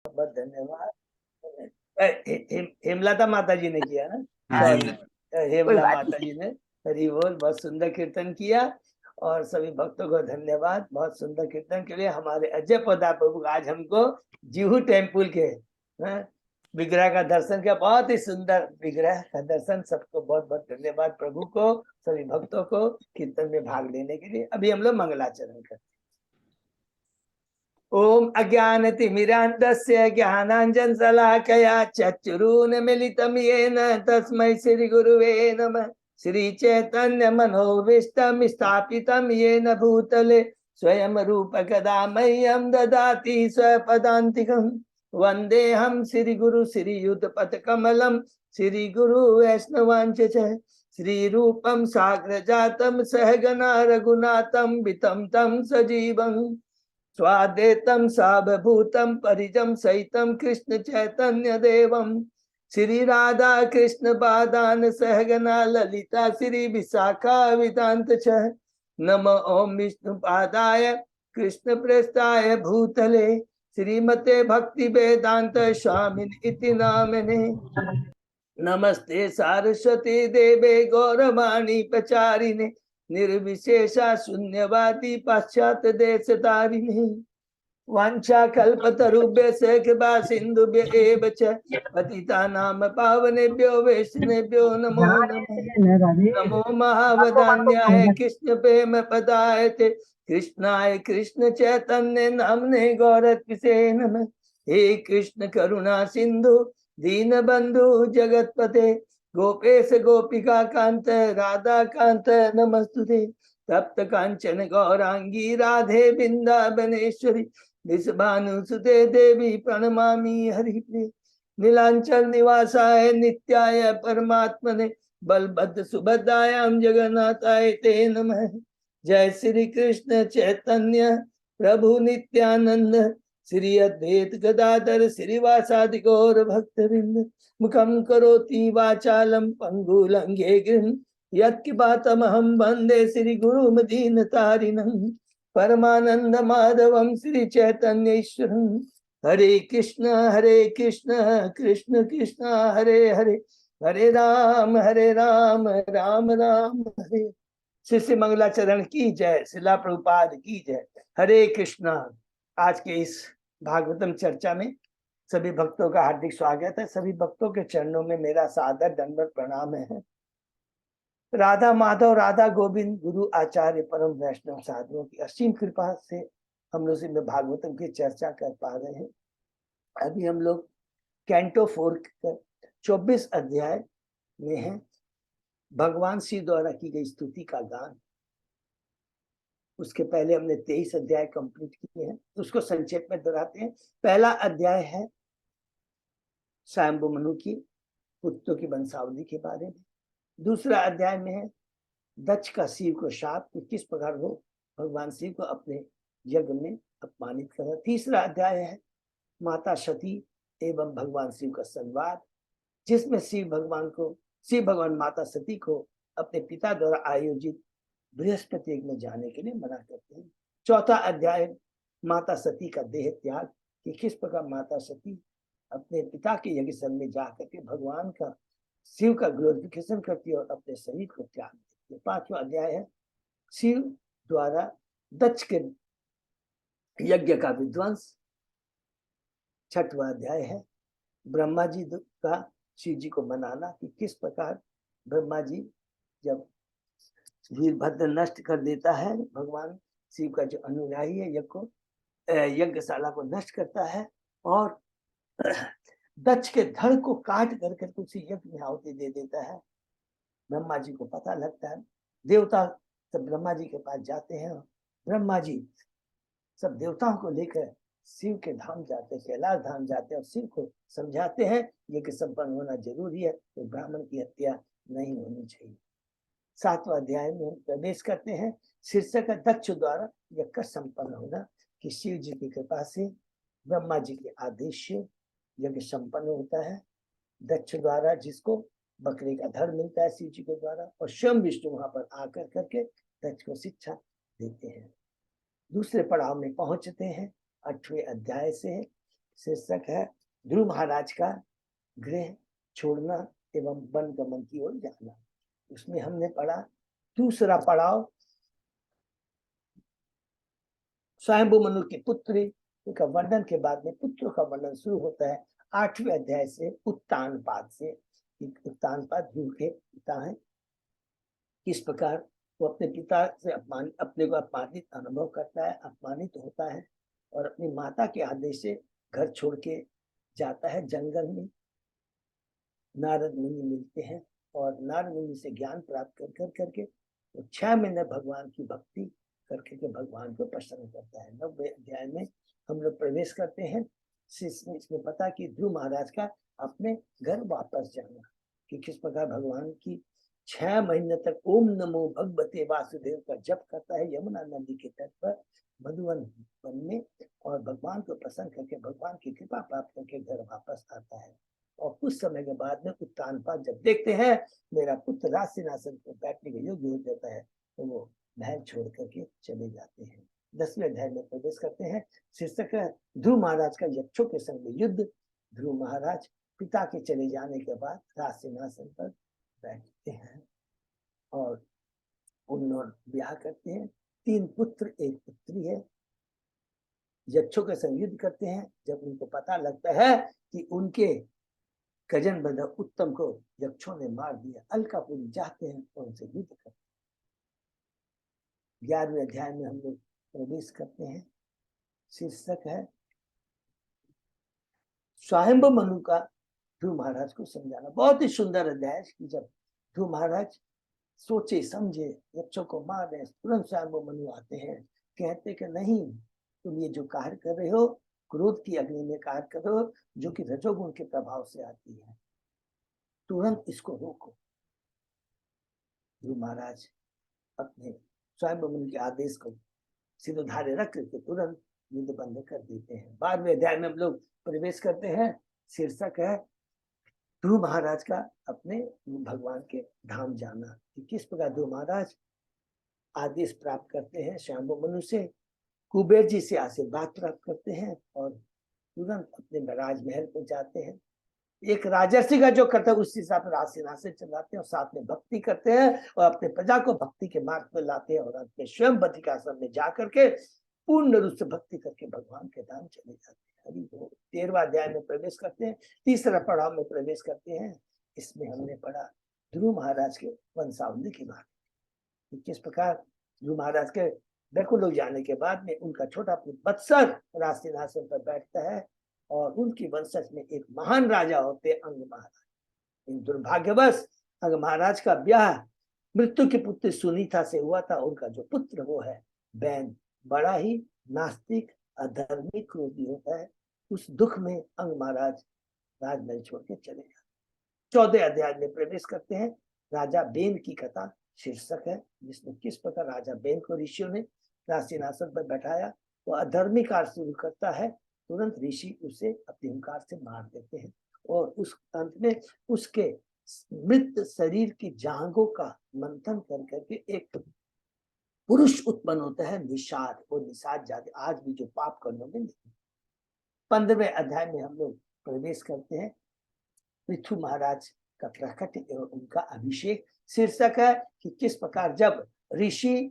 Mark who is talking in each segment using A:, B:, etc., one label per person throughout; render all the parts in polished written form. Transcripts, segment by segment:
A: बहुत धन्यवाद। हेमलता माता जी ने किया ना,
B: हाँ
A: सॉरी, हेमला माता जी ने हरि बोल, बहुत सुंदर कीर्तन किया। और सभी भक्तों को धन्यवाद बहुत सुंदर कीर्तन के लिए। हमारे अजय पदा प्रभु आज हमको जीहू टेम्पल के विग्रह का दर्शन किया, बहुत ही सुंदर विग्रह का दर्शन। सबको बहुत बहुत धन्यवाद, प्रभु को, सभी भक्तों को कीर्तन में भाग लेने के लिए। अभी हम लोग मंगलाचरण करते। ओम अज्ञानतिमिरान्धस्य ज्ञानाञ्जनशलाकया चक्षुरुन्मीलितं येन तस्मै श्रीगुरुवे नमः। श्रीचैतन्यमनोभीष्टं स्थापितं येन भूतले स्वयं रूप कदा मह्यं ददाति स्वपदान्तिकम्। वन्देऽहं श्रीगुरु श्रीयुतपथकमलं श्रीगुरु वैष्णवांच श्रीरूपं साग्रजातं सहगना रघुनाथं वितं तं सजीवम्। स्वादेतं सावभूतं परिजं सहितं कृष्ण चैतन्य देवं श्री राधा कृष्ण पादान सहगना ललिता श्री विशाखा विदांत नम ओम विष्णु पादाय कृष्ण प्रेष्ठाय भूतले श्रीमते भक्ति वेदांत स्वामिन इति नामने। नमस्ते सारस्वती देवे गौरवाणी प्रचारिणे निर्विशेषा शून्यवादी पाश्चात्य देश तारिणी। वांछा कल्पतरुभ्यश्च कृपा सिन्धुभ्य एव च पतितानां पावनेभ्यो वैष्णवेभ्यो नमो नमः। नमो महावदान्याय कृष्ण प्रेम पदाय ते कृष्णाय कृष्ण चैतन्य नामने गौरत्विषे नमः। हे कृष्ण करुणा सिंधु दीन बंधु जगतपते गोपेश गोपिका कांत राधा कांत नमस्तुते। तप्त कांचन गौरांगी राधे वृंदावनेश्वरी विषभानुसुते देवी प्रणमामि हरिप्रिये। नीलांचल निवासाय नित्याय परमात्मने बलभद्र सुभद्रायां जगन्नाथाय ते नमः। जय श्री कृष्ण चैतन्य प्रभु नित्यानंद श्री अद्वैत गदाधर श्रीवासादि गौर भक्तवृंद। मुखं करोति वाचालं पंगुलंघे गिरिं यत्किपातमहं वन्दे श्री गुरुमदीनतारिणं। परमानंद माधवम श्री चैतन्य ईश्वरम। हरे कृष्ण कृष्ण कृष्ण हरे हरे हरे राम राम राम हरे। श्री मंगलाचरण की जय, शिला प्रभुपाद की जय। हरे कृष्णा। आज के इस भागवतम चर्चा में सभी भक्तों का हार्दिक स्वागत है। सभी भक्तों के चरणों में मेरा सादर दंडवत प्रणाम है। राधा माधव राधा गोविंद गुरु आचार्य परम वैष्णव साधुओं की असीम कृपा से हम लोग में भागवतम की चर्चा कर पा रहे हैं। अभी हम लोग कैंटो 4 24 अध्याय में हैं। भगवान शिव द्वारा की गई स्तुति का गान। उसके पहले हमने 23 अध्याय कंप्लीट किए हैं, उसको संक्षेप में दोहराते हैं। पहला अध्याय है स्वयंभू मनु की पुत्रों की वंशावली के बारे में। दूसरा अध्याय में है दक्ष का शिव को शाप कि किस प्रकार वो भगवान शिव को अपने यज्ञ में अपमानित कर। तीसरा अध्याय है माता सती एवं भगवान शिव का संवाद, जिसमें शिव भगवान माता सती को अपने पिता द्वारा आयोजित बृहस्पति यज्ञ में जाने के लिए मना करते हैं। चौथा अध्याय माता सती का देह त्याग कि किस प्रकार माता सती अपने पिता के यज्ञ स्थल में जाकर के भगवान का शिव का ग्लोरिफिकेशन करती है और अपने शरीर को त्याग देती है। पांचवा अध्याय है शिव द्वारा दक्ष के यज्ञ का विध्वंस। छठवां अध्याय है ब्रह्मा जी का शिव जी को मनाना कि किस प्रकार ब्रह्मा जी जब वीरभद्र नष्ट कर देता है, भगवान शिव का जो अनुयायी है यज्ञशाला को नष्ट करता है और दक्ष के धड़ को काट करके उसी यज्ञ में आहुति दे देता है। ब्रह्मा जी को पता लगता है। देवता सब ब्रह्मा जी के पास जाते हैं। ब्रह्मा जी सब देवताओं को लेकर शिव के धाम जाते हैं, कैलाश धाम जाते हैं और शिव को समझाते हैं यज्ञ संपन्न होना जरूरी है, तो ब्राह्मण की हत्या नहीं होनी चाहिए। 7वां अध्याय में प्रवेश करते हैं। शीर्षक है दक्ष द्वारा यज्ञ का संपन्न होना कि शिव जी की कृपा से ब्रह्मा जी के आदेश से यज्ञ संपन्न होता है। दक्ष द्वारा जिसको बकरी का धड़ मिलता है शिव जी के द्वारा, और स्वयं विष्णु वहां पर आकर करके दक्ष को शिक्षा देते हैं। दूसरे पड़ाव में पहुंचते हैं 8वें अध्याय से शीर्षक है ध्रुव महाराज का गृह छोड़ना एवं वन गमन की ओर जाना। उसमें हमने पढ़ा दूसरा पड़ाव स्वयंभू मनु की पुत्री का वर्णन के बाद में पुत्रों का वर्णन शुरू होता है 8वें अध्याय से उत्तानपाद से। उत्तानपाद ध्रुव के पिता हैं, किस प्रकार वो अपने पिता से अपने को अपमानित अनुभव करता है, अपमानित होता है और अपनी माता के आदेश से घर छोड़ के जाता है। जंगल में नारद मुनि मिलते हैं और नारद मुनि से ज्ञान प्राप्त कर करके तो 6 महीने भगवान की भक्ति करके के भगवान को प्रसन्न करता है। 9वें अध्याय में हम लोग प्रवेश करते हैं। इसमें पता कि ध्रुव महाराज का अपने घर वापस जाना, कि किस प्रकार भगवान की 6 महीने तक ओम नमो भगवते वासुदेव का जप करता है यमुना नदी के तट पर मधुवन वन में, और भगवान को प्रसन्न करके भगवान की कृपा प्राप्त करके घर वापस आता है। और कुछ समय के बाद में उत्तानपाद जब देखते हैं मेरा पुत्र राज सिंहासन पर बैठने के योग्य हो जाता है तो वो महल छोड़ करके चले जाते हैं। 10वें अध्याय में प्रवेश करते हैं। शीर्षक है ध्रुव महाराज का यक्षों के संग युद्ध। ध्रुव महाराज पिता के चले जाने के बाद राज सिंहासन पर बैठते हैं और उन्होंने ब्याह करते हैं। 3 पुत्र 1 पुत्री है। यक्षों के संग युद्ध करते हैं। जब उनको पता लगता है कि उनके कजन ब्रदर उत्तम को यक्षों ने मार दिया, अलकापुरी जाते हैं और उनसे युद्ध करते हैं। 11वें अध्याय में हम लोग प्रवेश करते हैं। शीर्षक है स्वयंभू मनु का ध्रुव महाराज को समझाना। बहुत ही सुंदर अध्याय कि जब ध्रुव महाराज सोचे समझे यक्षों को मार रहे, तुरंत स्वयंभू मनु आते हैं, कहते कि नहीं, तुम ये जो कार्य कर रहे हो क्रोध की अग्नि में कार्य कर रहे हो जो कि रजोगुण के प्रभाव से आती है, तुरंत इसको रोको। ध्रुव महाराज अपने स्वयंभू मनु के आदेश को सिरोधार्य रख करके तुरंत युद्ध बंद कर देते हैं। 12वें अध्याय में हम लोग प्रवेश करते हैं। शीर्षक है ध्रुव महाराज का अपने भगवान के धाम जाना, कि किस प्रकार ध्रुव महाराज आदेश प्राप्त करते हैं स्वयंभू मनु से, कुबेर जी से आशीर्वाद प्राप्त करते हैं और तुरंत अपने राजमहल पे जाते हैं। एक राजर्षि का जो कर्तव्य उस हिसाब से राज सिंहासन चलाते हैं और साथ में भक्ति करते हैं और अपने प्रजा को भक्ति के मार्ग पर लाते हैं और अपने स्वयं बद्रिकाश्रम में जा करके पूर्ण रूप से भक्ति करके भगवान के धाम चले जाते हैं। हरि बोल। 13वां अध्याय में प्रवेश करते हैं। तीसरा पड़ाव में प्रवेश करते हैं। इसमें हमने पढ़ा ध्रुव महाराज के वंशावली की बात, किस प्रकार ध्रुव महाराज के बैकुंठ लोक जाने के बाद में उनका छोटा पुत्र वत्सर राज सिंहासन पर बैठता है और उनकी वंशज में एक महान राजा होते अंग महाराज। इन दुर्भाग्यवश अंग महाराज का ब्याह मृत्यु की पुत्री सुनीता से हुआ था। उनका जो पुत्र वो है बैन, बड़ा ही नास्तिक अधर्मी क्रोधी होता है। उस दुख में अंग महाराज राजमहल छोड़ के चले जाते। 14 अध्याय में प्रवेश करते हैं। राजा बेन की कथा शीर्षक है, जिसमें किस प्रकार राजा बेन को ऋषियों ने राज सिंहासन पर बैठाया। वो अधर्मी कार्य शुरू करता है, तुरंत ऋषि उसे अपने हुंकार से मार देते हैं और उस अंत में उसके मृत शरीर की जांघों का मंथन कर करके एक पुरुष उत्पन्न होता है निषाद। वो निषाद जाति आज भी जो पाप कर्मों में नहीं। 15वें अध्याय में हम लोग प्रवेश करते हैं। पृथु महाराज का प्रकट एवं उनका अभिषेक। शीर्षक है कि किस प्रकार जब ऋषि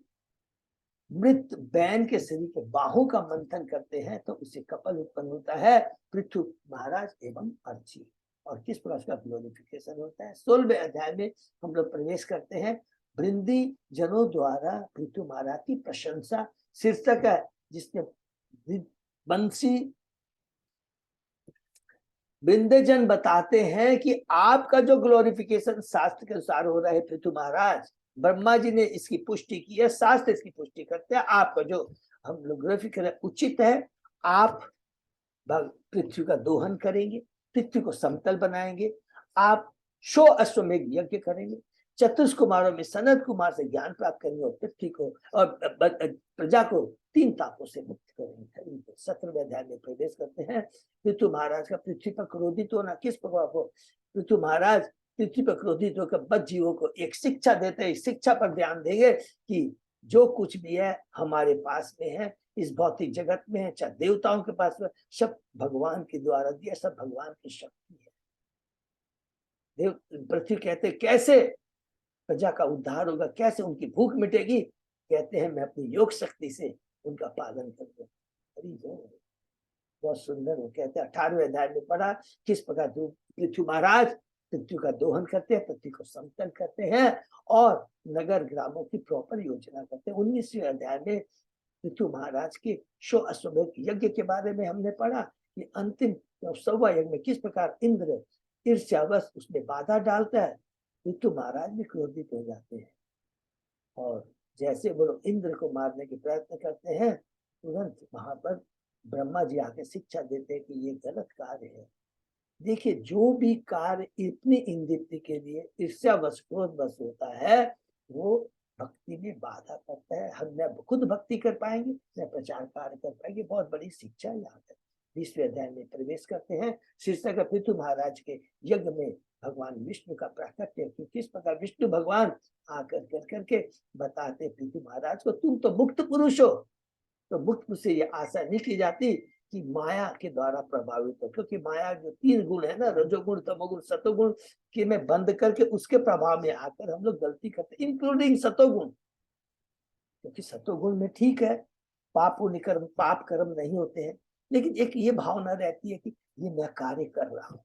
A: मृत बैन के शरीर के बाहों का मंथन करते हैं तो उसे कपल उत्पन्न होता है पृथु महाराज एवं अर्ची, और किस प्रकार का ग्लोरिफिकेशन होता है। 16वें अध्याय में हम लोग प्रवेश करते हैं। वृंदी जनों द्वारा पृथु महाराज की प्रशंसा। शीर्षक है जिसने बंसी वृंदजन बताते हैं कि आपका जो ग्लोरिफिकेशन शास्त्र के अनुसार हो रहा है पृथु महाराज, ब्रह्मा जी ने इसकी पुष्टि की है, शास्त्र इसकी पुष्टि करते हैं। आपका जो हम लोग ग्लोरिफिकेशन उचित है। आप पृथ्वी का दोहन करेंगे, पृथ्वी को समतल बनाएंगे, आप 100 अश्वमेघ यज्ञ करेंगे, चतुर्थ कुमारों में सनत कुमार से ज्ञान प्राप्त करेंगे और पृथ्वी को और प्रजा को 3 तापों से मुक्त करेंगे। 17वें अध्याय में प्रवेश करते हैं। पृथु महाराज का पृथ्वी पर क्रोधित होना किस प्रकार को पृथु महाराज पृथ्वी पर क्रोधित होकर बद्ध जीवों को एक शिक्षा देते हैं। शिक्षा पर ध्यान देंगे कि जो कुछ भी है हमारे पास में है, इस भौतिक जगत में है, चाहे देवताओं के पास है, सब भगवान के द्वारा दिया, सब भगवान की शक्ति है। देव पृथ्वी कहते कैसे प्रजा का उद्धार होगा, कैसे उनकी भूख मिटेगी, कहते हैं मैं अपनी योग शक्ति से उनका पालन करूंगा। बहुत सुंदर वो कहते हैं 18वें अध्याय में पढ़ा किस प्रकार पृथ्वी महाराज पृथ्वी का दोहन करते हैं, पृथ्वी को समतल करते हैं और नगर ग्रामों की प्रॉपर योजना करते हैं। 19वें अध्याय में पृथ्वी महाराज के शो अश्वमेध यज्ञ के बारे में हमने पढ़ा कि अंतिम सौवा यज्ञ में किस प्रकार इंद्र ईर्ष्यावश उसमें बाधा डालता है, पृथ्वी महाराज भी क्रोधित हो जाते हैं और जैसे वो लोग इंद्र को मारने के प्रयत्न करते हैं, तुरंत वहां पर ब्रह्मा जी आके शिक्षा देते हैं कि ये गलत कार्य है। देखिए जो भी कार्य इतनी इंद्रिय के लिए ईर्ष्यावश क्रोधवश होता है वो भक्ति में बाधा करता है। हम न खुद भक्ति कर पाएंगे न प्रचार कार्य कर पाएंगे। बहुत बड़ी शिक्षा यहाँ है। 20वें अध्याय में प्रवेश करते हैं। शीर्षक है पृथु महाराज के यज्ञ में भगवान विष्णु का प्राकट्य कि किस प्रकार विष्णु भगवान आकर कर करके बताते पृथु महाराज को तुम तो मुक्त पुरुष हो। तो मुक्त से ये आशा नहीं की जाती कि माया के द्वारा प्रभावित हो, क्योंकि माया जो 3 गुण है ना, रजोगुण तमोगुण सतोगुण के में बंद करके उसके प्रभाव में आकर हम लोग गलती करते, इंक्लूडिंग सतोगुण। क्योंकि सतोगुण में ठीक है पाप पुण्य कर्म पाप कर्म नहीं होते हैं, लेकिन एक ये भावना रहती है कि ये मैं कार्य कर रहा हूं,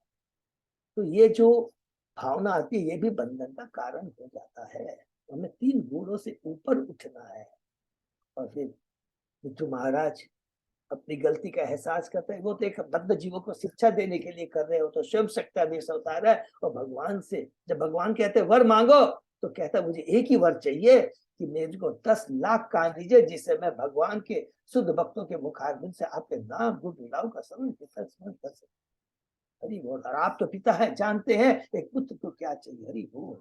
A: तो ये जो भावना आती है ये भी बंधन का कारण हो जाता है। हमें 3 गुणों से ऊपर उठना है। और फिर पृथु महाराज अपनी गलती का एहसास करते हैं। वो तो एक बद्ध जीवों को शिक्षा देने के लिए कर रहे हो, तो स्वयं शक्ति वेश अवतार है और भगवान से जब भगवान कहते हैं वर मांगो तो कहता है मुझे एक ही वर चाहिए कि मेरे को 10 लाख कान दीजिए जिससे मैं भगवान के शुद्ध भक्तों के मुखारबिंद से आपके नाम गुण लीलाओं का समझ कर सकूं। हरि बोल। और आप तो पिता है, जानते हैं एक पुत्र को क्या चाहिए। हरि बोल।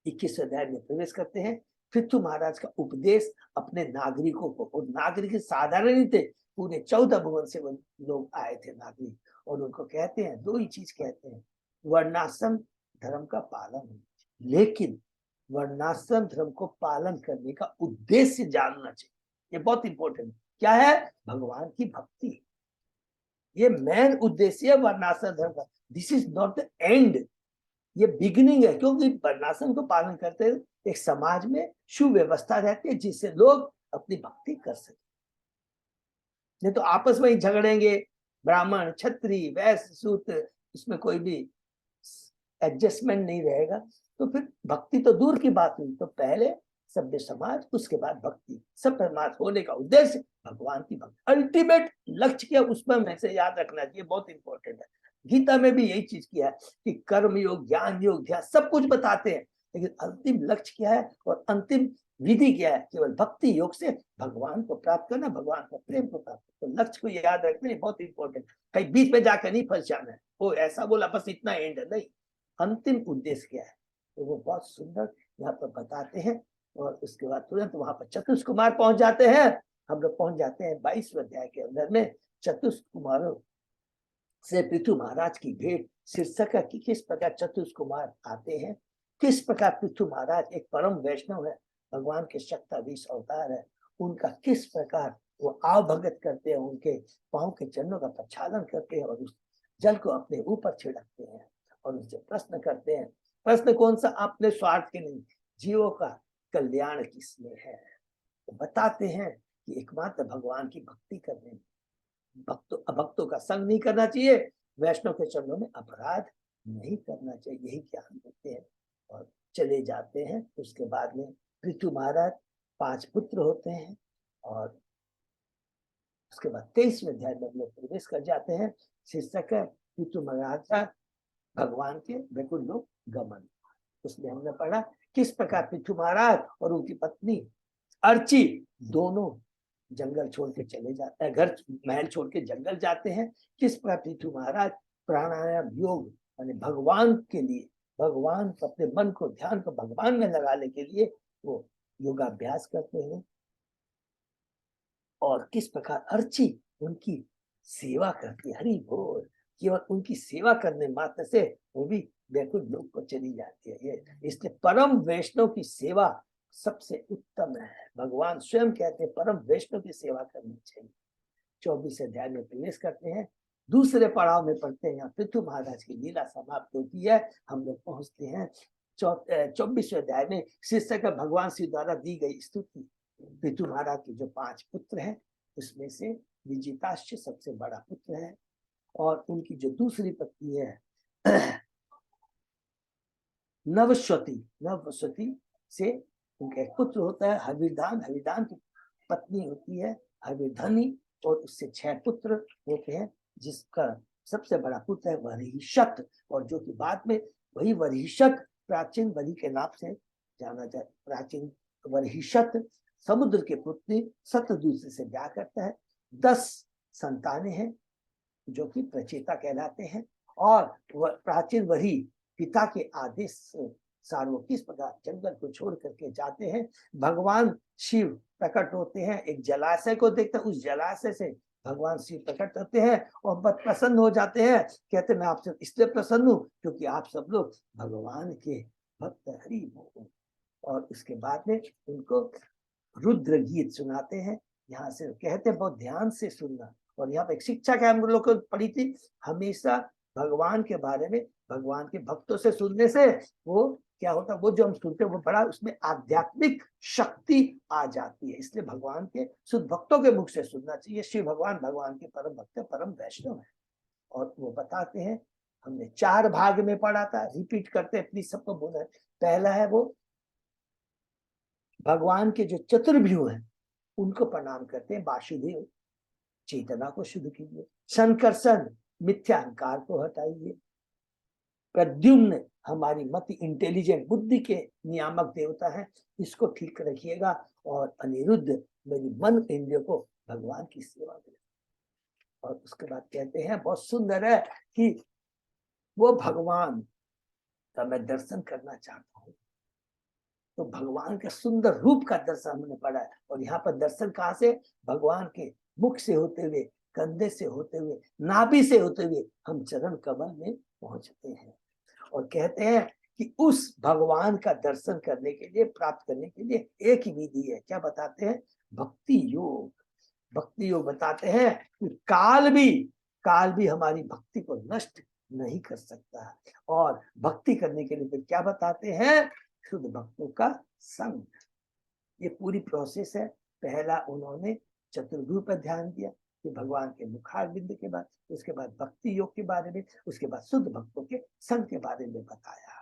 A: 21वें अध्याय में प्रवेश करते हैं। पृथु महाराज का उपदेश अपने नागरिकों को, और नागरिक साधारण ही थे, पूरे 14 भुवन से वो लोग आए थे नागरिक, और उनको कहते हैं 2 ही चीज कहते हैं, वर्णाश्रम धर्म का पालन, लेकिन वर्णाश्रम धर्म को पालन करने का उद्देश्य जानना चाहिए। ये बहुत इंपॉर्टेंट क्या है, भगवान की भक्ति। ये मेन उद्देश्य है वर्णाश्रम धर्म का। This is not the end, ये बिगिनिंग है। क्योंकि वर्णाश्रम को पालन करते हैं एक समाज में सुव्यवस्था रहती है जिससे लोग अपनी भक्ति कर सके। नहीं तो आपस में ही झगड़ेंगे, ब्राह्मण क्षत्रिय वैश्य शूद्र, इसमें कोई भी एडजस्टमेंट नहीं रहेगा, तो फिर भक्ति तो दूर की बात हुई। तो पहले सभ्य समाज, उसके बाद भक्ति। सब समाज होने का उद्देश्य भगवान की भक्ति, अल्टीमेट लक्ष्य क्या उसमें हमें से याद रखना चाहिए, बहुत इंपॉर्टेंट है। गीता में भी यही चीज किया है कि कर्म योग ज्ञान योग ध्यान सब कुछ बताते हैं, लेकिन अंतिम लक्ष्य क्या है और अंतिम विधि क्या है, केवल भक्ति योग से भगवान को प्राप्त करना, भगवान का प्रेम को प्राप्त करना। तो लक्ष्य को याद रखना बहुत इंपॉर्टेंट। कहीं बीच में जाकर नहीं फंस जाना है, वो ऐसा बोला बस इतना एंड है, नहीं, अंतिम उद्देश्य क्या है तो वो बहुत सुंदर यहाँ पर बताते हैं। और उसके बाद तुरंत वहां पर चतुष कुमार पहुंच जाते हैं। हम लोग पहुंच जाते हैं 22वें अध्याय के अंदर में। चतुष कुमारों से पृथु महाराज की भेंट। शीर्षक है कि किस प्रकार चतुष कुमार आते हैं, किस प्रकार पृथु महाराज एक परम वैष्णव है, भगवान के शक्ताधीश अवतार है, उनका किस प्रकार वो आवभगत करते हैं, उनके पांव के चरणों का प्रक्षालन करते हैं और उस जल को अपने ऊपर छिड़कते हैं और उनसे प्रश्न करते हैं। प्रश्न कौन सा, अपने स्वार्थ के नहीं, जीवों का कल्याण किसमें है। तो बताते हैं कि एकमात्र भगवान की भक्ति करने में, भक्तों का संग नहीं करना चाहिए, वैष्णव के चरणों में अपराध नहीं करना चाहिए, यही ज्ञान देते हैं और चले जाते हैं। उसके बाद में पृथु महाराज 5 पुत्र होते हैं और उसके बाद 23वें अध्याय में हम लोग प्रवेश कर जाते हैं। शीर्षक है पृथु महाराज का भगवान के वैकुंठ लोक गमन। उसमें हमने पढ़ा किस प्रकार पृथु महाराज और उनकी पत्नी अर्ची दोनों जंगल छोड़ के चले जाते हैं, घर महल छोड़ के जंगल जाते हैं। किस प्रकार पृथु महाराज प्राणायाम योग यानी भगवान के लिए, भगवान अपने मन को ध्यान को भगवान में लगाने के लिए वो योगाभ्यास करते हैं। और किस प्रकार अर्ची उनकी सेवा करती है। हरि बोल। केवल उनकी सेवा करने मात्र से वो भी वैकुंठ लोक को चली जाती है। ये इसलिए परम वैष्णव की सेवा सबसे उत्तम है। भगवान स्वयं कहते हैं परम वैष्णव की सेवा करनी चाहिए। 24 अध्याय में प्रवेश करते हैं, दूसरे पड़ाव में पढ़ते हैं, यहाँ पृथु महाराज की लीला समाप्त होती है, हम लोग पहुंचते हैं 24वें अध्याय में। शीर्षक है भगवान श्री द्वारा दी गई स्तुति। पृथु महाराज के जो 5 पुत्र हैं उसमें से विजिताश्च सबसे बड़ा पुत्र है, और उनकी जो दूसरी पत्नी है नवस्वती से उनका एक पुत्र होता है हविर्धान। हविर्धान की पत्नी होती है हविर्धनी, और उससे 6 पुत्र होते हैं, जिसका सबसे बड़ा पुत्र है वरिष्ठ, और जो कि बाद में वही वरिष्ठ प्राचीन वरी के नाम से जाना जाए। प्राचीन वरिष्ठ समुद्र के पुत्री सतदूत से ब्याह करता है। 10 संतानें हैं जो कि प्रचेता कहलाते हैं, और प्राचीन वरी पिता के आदेश से सार्वो किस प्रकार जंगल को छोड़ करके जाते हैं। भगवान शिव प्रकट होते हैं, एक जलाशय को देखते हैं, उस जलाशय से भगवान शिव प्रकट होते हैं और बहुत प्रसन्न हो जाते हैं। कहते मैं आपसे इसलिए प्रसन्न हूँ क्योंकि आप सब लोग भगवान के भक्त हरि हो। और उसके बाद में उनको रुद्र गीत सुनाते हैं। यहाँ से कहते हैं बहुत ध्यान से सुनना, और यहाँ पे एक शिक्षा क्या हम लोग को पढ़ी थी, हमेशा भगवान के बारे में भगवान के भक्तों से सुनने से वो क्या होता है, वो जो हम सुनते हैं वो बड़ा उसमें आध्यात्मिक शक्ति आ जाती है। इसलिए भगवान के शुद्ध भक्तों के मुख से सुनना चाहिए। शिव भगवान भगवान के परम भक्त परम वैष्णव है, और वो बताते हैं, हमने 4 भाग में पढ़ा था, रिपीट करते हैं प्लीज सबको बोला। पहला है वो भगवान के जो चतुर्भुज हैं उनको प्रणाम करते हैं। वासुदेव चेतना को शुद्ध कीजिए, संकर्षण मिथ्या अहंकार को हटाइए, प्रद्युम्न हमारी मति इंटेलिजेंट बुद्धि के नियामक देवता है, इसको ठीक रखिएगा, और अनिरुद्ध मेरी मन इंद्रियों को भगवान की सेवा दे। और उसके बाद कहते हैं बहुत सुंदर है कि वो भगवान का मैं दर्शन करना चाहता हूँ। तो भगवान के सुंदर रूप का दर्शन हमने पढ़ा है, और यहाँ पर दर्शन कहाँ से, भगवान के मुख से होते हुए, कंधे से होते हुए, नाभि से होते हुए हम चरण कमल में पहुंचते हैं। और कहते हैं कि उस भगवान का दर्शन करने के लिए, प्राप्त करने के लिए एक ही विधि है। क्या बताते हैं, भक्ति योग। भक्ति योग बताते हैं कि काल भी हमारी भक्ति को नष्ट नहीं कर सकता। और भक्ति करने के लिए फिर क्या बताते हैं, शुद्ध भक्तों का संग। ये पूरी प्रोसेस है। पहला उन्होंने चतुर्भुज पर ध्यान दिया कि भगवान के मुखारबिंद के बाद, उसके बाद भक्ति योग के बारे में, उसके बाद शुद्ध भक्तों के संग के बारे में बताया,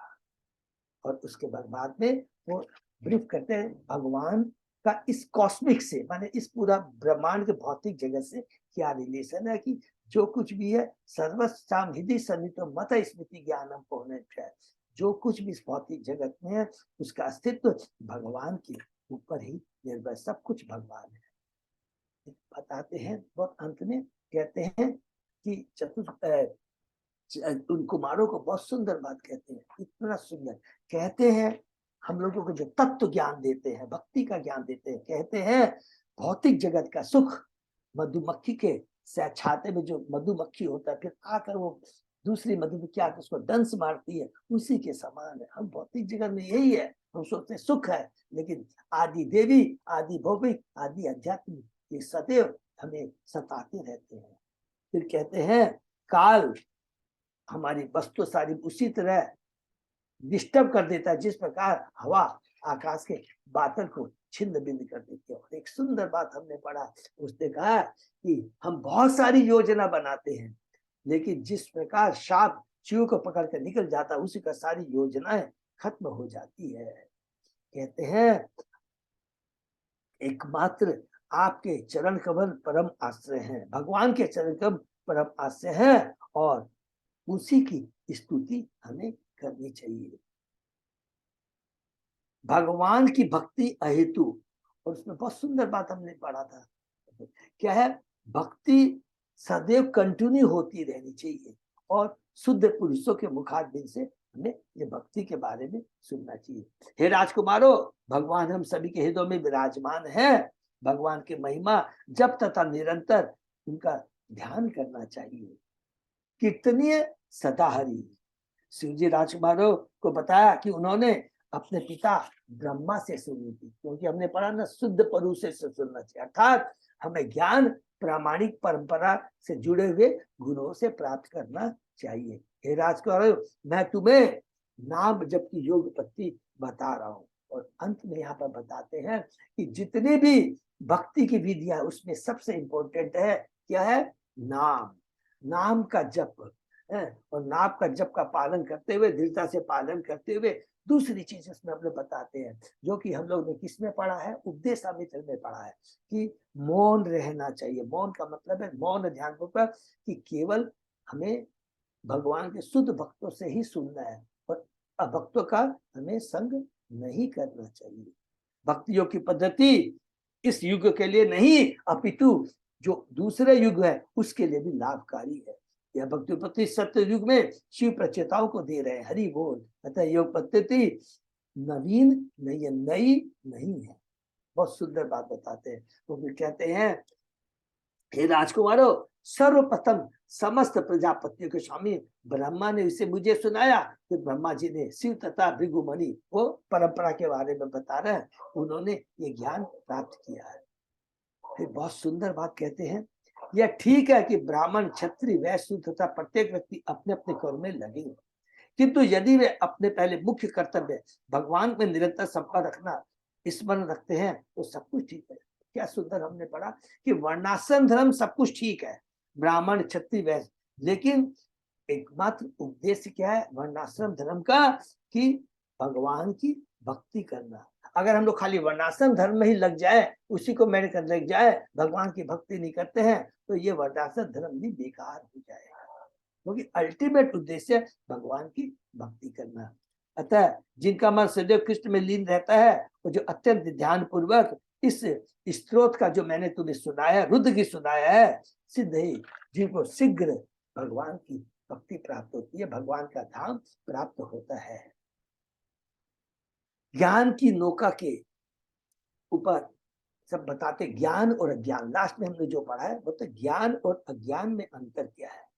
A: और उसके बाद में वो ब्रीफ करते हैं भगवान का इस कॉस्मिक से, माने इस पूरा ब्रह्मांड के भौतिक जगत से क्या रिलेशन है, कि जो कुछ भी है सर्वसाम हृदय सन्निहितो मत स्मृति ज्ञानम पौने, जो कुछ भी इस भौतिक जगत में है उसका अस्तित्व भगवान के ऊपर ही निर्भर, सब कुछ भगवान है। बताते हैं बहुत अंत में, कहते हैं कि उन कुमारों को बहुत सुंदर बात कहते हैं, इतना सुंदर कहते हैं, हम लोगों को जो तत्व ज्ञान देते हैं, भक्ति का ज्ञान देते हैं। कहते हैं भौतिक जगत का सुख मधुमक्खी के छाते में जो मधुमक्खी होता है, फिर आकर वो दूसरी मधुमक्खी आकर उसको दंश मारती है, उसी के समान है। हम भौतिक जगत में यही है, हम सोचते हैं सुख है, लेकिन आदि देवी, आदि भौतिक, आदि अध्यात्म ये सदैव हमें सताते रहते हैं। फिर कहते हैं काल हमारी वस्तु सारी उसी तरह डिस्टर्ब कर देता है जिस प्रकार हवा आकाश के बादल को छिन्न भिन्न कर देती है। और एक सुंदर बात हमने पढ़ा, उसने कहा कि हम बहुत सारी योजना बनाते हैं, लेकिन जिस प्रकार सांप चूहे को पकड़ कर निकल जाता है, उसी का सारी योजनाएं खत्म हो जाती है। कहते हैं एकमात्र आपके चरण कमल परम आश्रय हैं, भगवान के चरण कमल परम आश्रय हैं, और उसी की स्तुति हमें करनी चाहिए। भगवान की भक्ति अहेतु, और उसमें बहुत सुंदर बात हमने पढ़ा था, क्या है, भक्ति सदैव कंटिन्यू होती रहनी चाहिए, और शुद्ध पुरुषों के मुखारबिंद से हमें ये भक्ति के बारे में सुनना चाहिए। हे राजकुमारों, भगवान हम सभी के हृदय में विराजमान है। भगवान की महिमा जब तथा निरंतर उनका ध्यान करना चाहिए। कीर्तनीय सदा हरि। शिव जी राजकुमारों को बताया कि उन्होंने अपने पिता ब्रह्मा से सुनी थी, क्योंकि हमने पढ़ा ना शुद्ध परुष से सुनना चाहिए, अर्थात हमें ज्ञान प्रामाणिक परंपरा से जुड़े हुए गुरुओं से प्राप्त करना चाहिए। हे राजकुमार, मैं तुम्हें नाम जप की योग पद्धति बता रहा हूँ। और अंत में यहाँ पर बताते हैं कि जितने भी भक्ति की विधियां उसमें सबसे इंपॉर्टेंट है क्या है? नाम, नाम का जप है। और नाम का जप का पालन करते हुए, दृढ़ता से पालन करते हुए, दूसरी चीज इसमें हम लोग बताते हैं जो कि हम लोग ने किसमें पढ़ा है? उपदेशामृत में पढ़ा है कि मौन रहना चाहिए। मौन का मतलब है मौन ध्यानपूर्वक, कि केवल हमें भगवान के शुद्ध भक्तों से ही सुनना है और अभक्तों का हमें संग नहीं करना चाहिए। भक्ति योग की पद्धति इस युग के लिए नहीं, अपितु जो दूसरे युग है उसके लिए भी लाभकारी है। यह भक्ति पद्धति सत्य युग में शिव प्रचेताओं को दे रहे हैं। हरि बोल। अतः योग पद्धति नवीन नहीं है, नई नहीं है। बहुत सुंदर बात बताते हैं। वो भी कहते हैं, हे राजकुमारों, सर्वप्रथम समस्त प्रजापतियों के स्वामी ब्रह्मा ने इसे मुझे सुनाया। तो ब्रह्मा जी ने शिव तथा भृगुमुनि वो परंपरा के बारे में बता रहे हैं, उन्होंने ये ज्ञान प्राप्त किया है। फिर बहुत सुंदर बात कहते हैं, यह ठीक है कि ब्राह्मण, क्षत्रिय, वैश्य तथा प्रत्येक व्यक्ति अपने अपने कर्म में लगे, किंतु यदि वे अपने पहले मुख्य कर्तव्य भगवान में निरंतर संपर्क रखना स्मरण रखते हैं तो सब कुछ ठीक है। क्या सुंदर हमने पढ़ा कि वर्णाश्रम धर्म सब कुछ ठीक है, ब्राह्मण, क्षत्रिय, वैश्य, लेकिन एकमात्र उद्देश्य क्या है वर्णाश्रम धर्म का? कि भगवान की भक्ति करना। अगर हम लोग खाली वर्णाश्रम धर्म में ही लग जाए, उसी को मैंने कर लग जाए, भगवान की भक्ति नहीं करते हैं, तो ये वर्णाश्रम धर्म भी बेकार हो जाएगा, क्योंकि अल्टीमेट उद्देश्य भगवान की भक्ति करना। अतः जिनका मन सदैव कृष्ण में लीन रहता है और जो अत्यंत ध्यान पूर्वक इस स्त्रोत का जो मैंने तुम्हें सुनाया, रुद्र की सुनाया है, सिद्ध ही जिनको शीघ्र भगवान की भक्ति प्राप्त होती है, भगवान का धाम प्राप्त होता है। ज्ञान की नौका के ऊपर सब बताते, ज्ञान और अज्ञान। लास्ट में हमने जो पढ़ा है वो तो ज्ञान और अज्ञान में अंतर क्या है।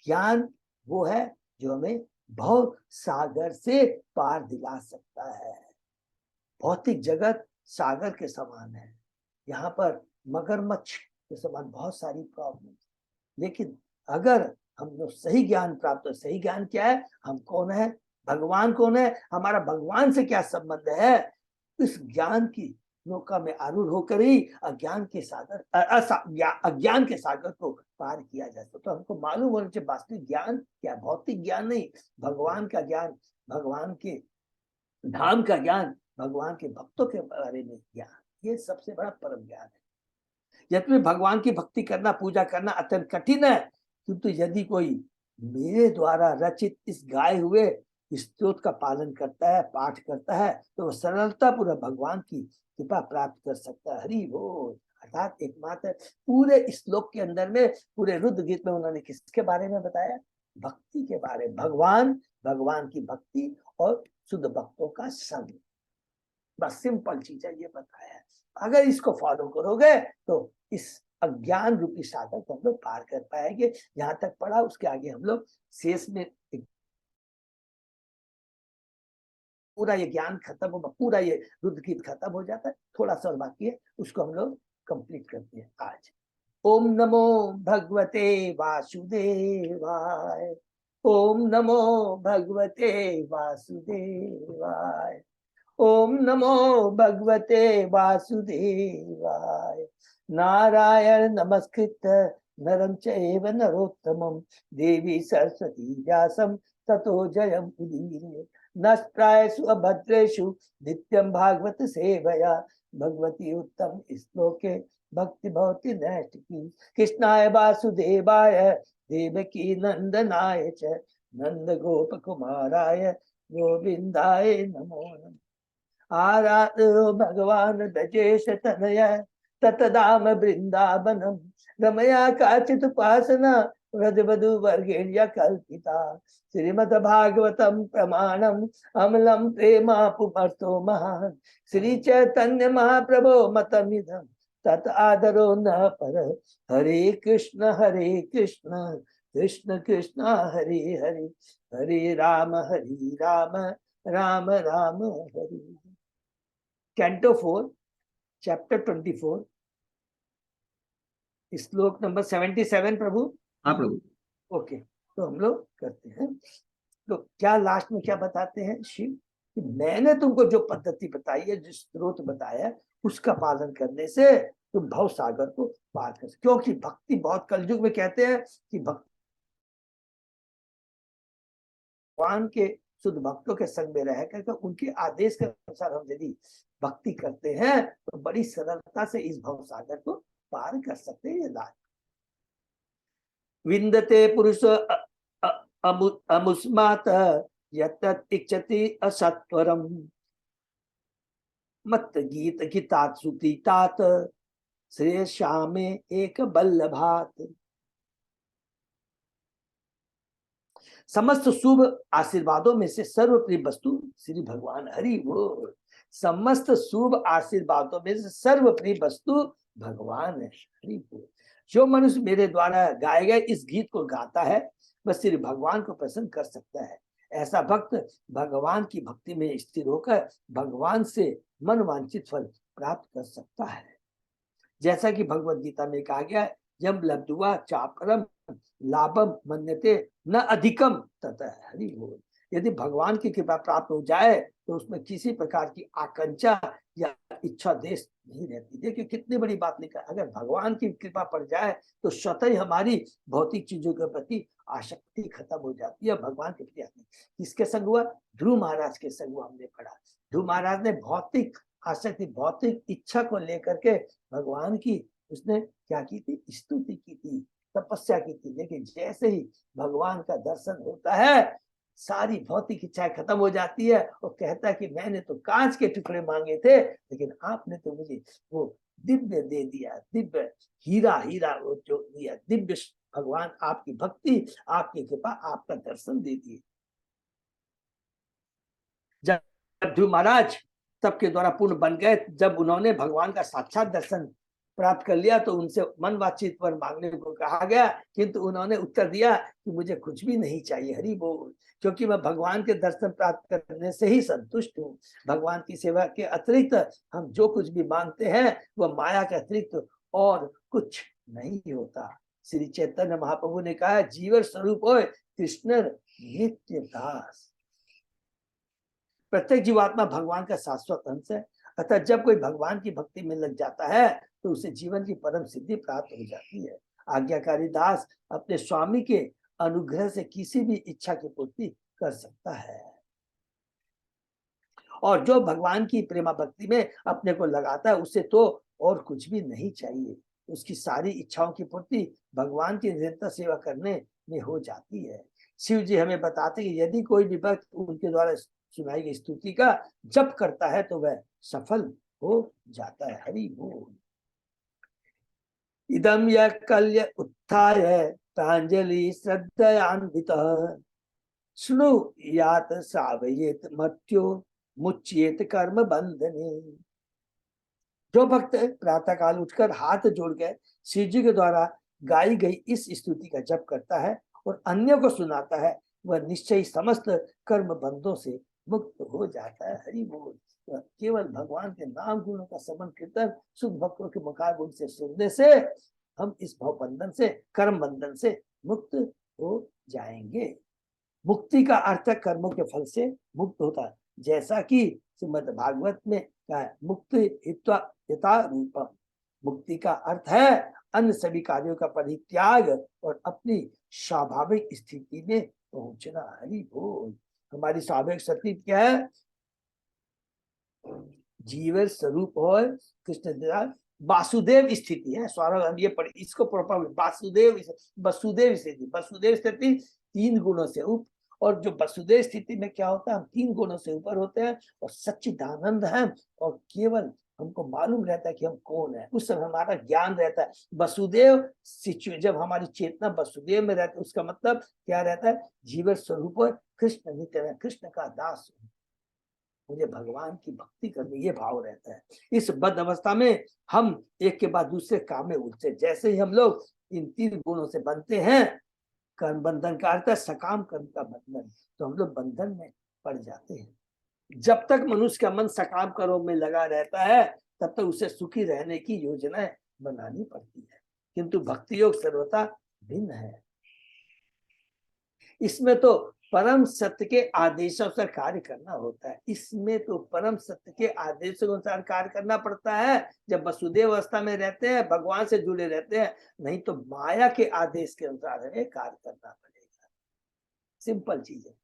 A: ज्ञान वो है जो हमें भव सागर से पार दिला सकता है। भौतिक जगत सागर के समान है, यहाँ पर मगरमच्छ के समान बहुत सारी प्रॉब्लम, लेकिन अगर हम लोग सही ज्ञान प्राप्त हो, सही ज्ञान क्या है, हम कौन है, भगवान कौन है, हमारा भगवान से क्या संबंध है, इस ज्ञान की नौका में आरूढ़ होकर ही अज्ञान के सागर अज्ञान के सागर को पार किया जा सकता। तो हमको मालूम होना चाहिए वास्तविक ज्ञान क्या, भौतिक ज्ञान नहीं, भगवान का ज्ञान, भगवान के धाम का ज्ञान, भगवान के भक्तों के बारे में ज्ञान, ये सबसे बड़ा परम ज्ञान है। यद्यपि भगवान की भक्ति करना, पूजा करना अत्यंत कठिन है, किंतु यदि कोई मेरे द्वारा रचित इस गाए हुए स्तोत्र का पालन करता है, पाठ करता है, तो वह सरलता पूर्वक भगवान की कृपा प्राप्त कर सकता है। हरि बोल। अर्थात एकमात्र पूरे श्लोक के अंदर में, पूरे रुद्र गीत में उन्होंने किसके बारे में बताया? भक्ति के बारे में। भगवान, भगवान की भक्ति और शुद्ध भक्तों का संग, बस सिंपल चीज है, ये बताया है। अगर इसको फॉलो करोगे तो इस अज्ञान रूपी सागर को हम लोग पार कर पाएंगे। यहाँ तक पढ़ा, उसके आगे हम लोग शेष में पूरा ये ज्ञान खत्म होगा, पूरा ये रुद्र गीत खत्म हो जाता है। थोड़ा सा और बाकी है, उसको हम लोग कंप्लीट करते हैं आज। ओम नमो भगवते वासुदेवाय, ओम नमो भगवते वासुदेवाय, ओम नमो भगवते वासुदेवाय। नारायण नमस्कृत नरं चैव नरोत्तमं, देवी सरस्वती व्यासं ततो जयम् उदीरये। नष्प्रायेषु अभद्रेषु नित्यं भागवत सेवया, भगवती उत्तम श्लोके भक्ति भवति नैष्ठिकी। कृष्णाय वासुदेवाय देवकी नंदनाय च, नंद गोप कुमाराय गोविंदाय नमो नमः। आराधो भगवान ब्रजेश तनय, ततदाम वृंदावनम, रमया काचित उपासना व्रजवधु वर्गेण्य कल्पिता। श्रीमद् भागवतम प्रमाणम अमलम प्रेमा पुमर्तो महान, श्री चैतन्य महाप्रभो मतमिदं तत् आदरो न पर। हरे कृष्ण कृष्ण कृष्ण हरे हरे, हरे राम राम राम हरि। कैंटो 4 चैप्टर 24 श्लोक नंबर 77 प्रभु।
B: हाँ प्रभु।
A: ओके, तो हम लोग करते हैं। तो क्या लास्ट में क्या बताते हैं शिव कि मैंने तुमको जो पद्धति बताई है, जो स्रोत बताया है, उसका पालन करने से तुम भव सागर को पार कर सकते। क्योंकि भक्ति बहुत, कलयुग में कहते हैं कि भगवान के शुद्ध भक्तों के संग में रह करके उनके आदेश के अनुसार हम यदि भक्ति करते हैं तो बड़ी सरलता से इस भव सागर को पार कर सकते हैं। ये विंदते पुरुष अमुस्मात यत्तत् इच्छति असत्वरम मत गीत गीतात सुतीतात श्रेयश्यामे एक बल्लभात। समस्त शुभ आशीर्वादों में से सर्वप्रिय वस्तु श्री भगवान हरि बोल। समस्त शुभ आशीर्वादों में से सर्वप्रिय वस्तु भगवान हरि बोल। जो मनुष्य मेरे द्वारा गाए गए इस गीत को गाता है वह श्री भगवान को प्रसन्न कर सकता है। ऐसा भक्त भगवान की भक्ति में स्थिर होकर भगवान से मनवांछित फल प्राप्त कर सकता है। जैसा कि भगवत गीता में कहा गया है, जब लब्ध्वा चापरम लाभम मन्यते न अधिकम ततः हरि बोल। यदि भगवान की कृपा प्राप्त हो जाए तो उसमें किसी प्रकार की आकांक्षा या इच्छा देश नहीं रहती। देखिए कितनी बड़ी बात लिखा है, अगर भगवान की कृपा पड़ जाए तो स्वतः ही हमारी भौतिक चीजों के प्रति आसक्ति खत्म हो जाती है, भगवान के प्रति आती। किसके संग हुआ? ध्रुव महाराज के संग हुआ, हमने पढ़ा। ध्रुव महाराज ने भौतिक आसक्ति, भौतिक इच्छा को लेकर के भगवान की उसने क्या की थी? स्तुति की थी, तपस्या की थी। लेकिन जैसे ही भगवान का दर्शन होता है सारी भौतिक इच्छाएं खत्म हो जाती है और कहता है कि मैंने तो कांच के टुकड़े मांगे थे लेकिन आपने तो मुझे वो दिव्य दे दिया, दिव्य हीरा, हीरा वो जो दिया, दिव्य भगवान आपकी भक्ति, आपकी कृपा, आपका दर्शन दे दिए। जब ध्रुव महाराज तब के द्वारा पूर्ण बन गए, जब उन्होंने भगवान का साक्षात दर्शन प्राप्त कर लिया तो उनसे मन बातचीत पर मांगने को कहा गया, किंतु उन्होंने उत्तर दिया कि मुझे कुछ भी नहीं चाहिए हरि बोल, क्योंकि मैं भगवान के दर्शन प्राप्त करने से ही संतुष्ट हूँ। भगवान की सेवा के अतिरिक्त हम जो कुछ भी मांगते हैं वह माया के अतिरिक्त और कुछ नहीं होता। श्री चैतन्य महाप्रभु ने कहा जीवन स्वरूप हो कृष्ण नित्य दास। प्रत्येक जीवात्मा भगवान का शाश्वत अंश है, अतः जब कोई भगवान की भक्ति में लग जाता है तो उसे जीवन की परम सिद्धि प्राप्त हो जाती है। आज्ञाकारी दास अपने स्वामी के अनुग्रह से किसी भी इच्छा की पूर्ति कर सकता है, और जो भगवान की प्रेमा भक्ति में अपने को लगाता है उसे तो और कुछ भी नहीं चाहिए। उसकी सारी इच्छाओं की पूर्ति भगवान की निरंतर सेवा करने में हो जाती है। शिव जी हमें बताते कि यदि कोई भी भक्त उनके द्वारा सुनाई गई स्तुति का जप करता है तो वह सफल हो जाता है। हरि बोल। इदम यह कल्य उत्थाय प्रांजलि श्रद्धयान्वितः शृणु यात सावयेत मर्त्यो मुच्येत कर्म बंधने। जो भक्त प्रातः काल उठकर हाथ जोड़ के शिव जी के द्वारा गाई गई इस स्तुति का जप करता है और अन्य को सुनाता है वह निश्चय समस्त कर्म बंधों से मुक्त हो जाता है। हरि बोल। तो केवल भगवान के नाम गुणों का समन कीर्तन शुद्ध भक्तों के मुखारबिंद से सुनने से हम इस भव बंधन से, कर्म बंधन से मुक्त हो जाएंगे। मुक्ति का अर्थ कर्मों के फल से मुक्त होता है, जैसा कि श्रीमद् भागवत में कहा है मुक्ति हिता रूपम। मुक्ति का अर्थ है अन्य सभी कार्यों का परित्याग और अपनी स्वाभाविक स्थिति में पहुंचना। हरि बोल। हमारी स्वाभाविक स्थिति क्या है? जीवन स्वरूप हो कृष्ण वासुदेव स्थिति है। सौरभ हम ये पढ़े इसको प्रॉपर वासुदेव, वसुदेव स्थिति। वसुदेव स्थिति 3 गुणों से ऊपर, और जो वसुदेव स्थिति में क्या होता है हम 3 गुणों से ऊपर होते हैं और सच्चिदानंद है और केवल हमको मालूम रहता है कि हम कौन है। उस समय हमारा ज्ञान रहता है। वसुदेव जब हमारी चेतना वसुदेव में रहती है उसका मतलब क्या रहता है? जीवन स्वरूप कृष्ण नित्य, कृष्ण का दास, मुझे भगवान की भक्ति करनी, ये भाव रहता है। इस बद्ध अवस्था में हम एक के बाद दूसरे काम में उठते। जैसे ही हम लोग इन 3 गुणों से बनते हैं, कर्म बंधन का अर्थ है सकाम कर्म का बंधन, तो हम लोग बंधन में पड़ जाते हैं। जब तक मनुष्य का मन सकाम कर्मों में लगा रहता है तब तक उसे सुखी रहने की योजनाएं बनानी पड़ती है, किंतु भक्ति योग सर्वथा भिन्न है। इसमें तो परम सत्य के आदेशों से कार्य करना होता है, इसमें तो परम सत्य के आदेशों के अनुसार कार्य करना पड़ता है। जब वसुदेव अवस्था में रहते हैं, भगवान से जुड़े रहते हैं, नहीं तो माया के आदेश के अनुसार हमें कार्य करना पड़ेगा। सिंपल चीज है।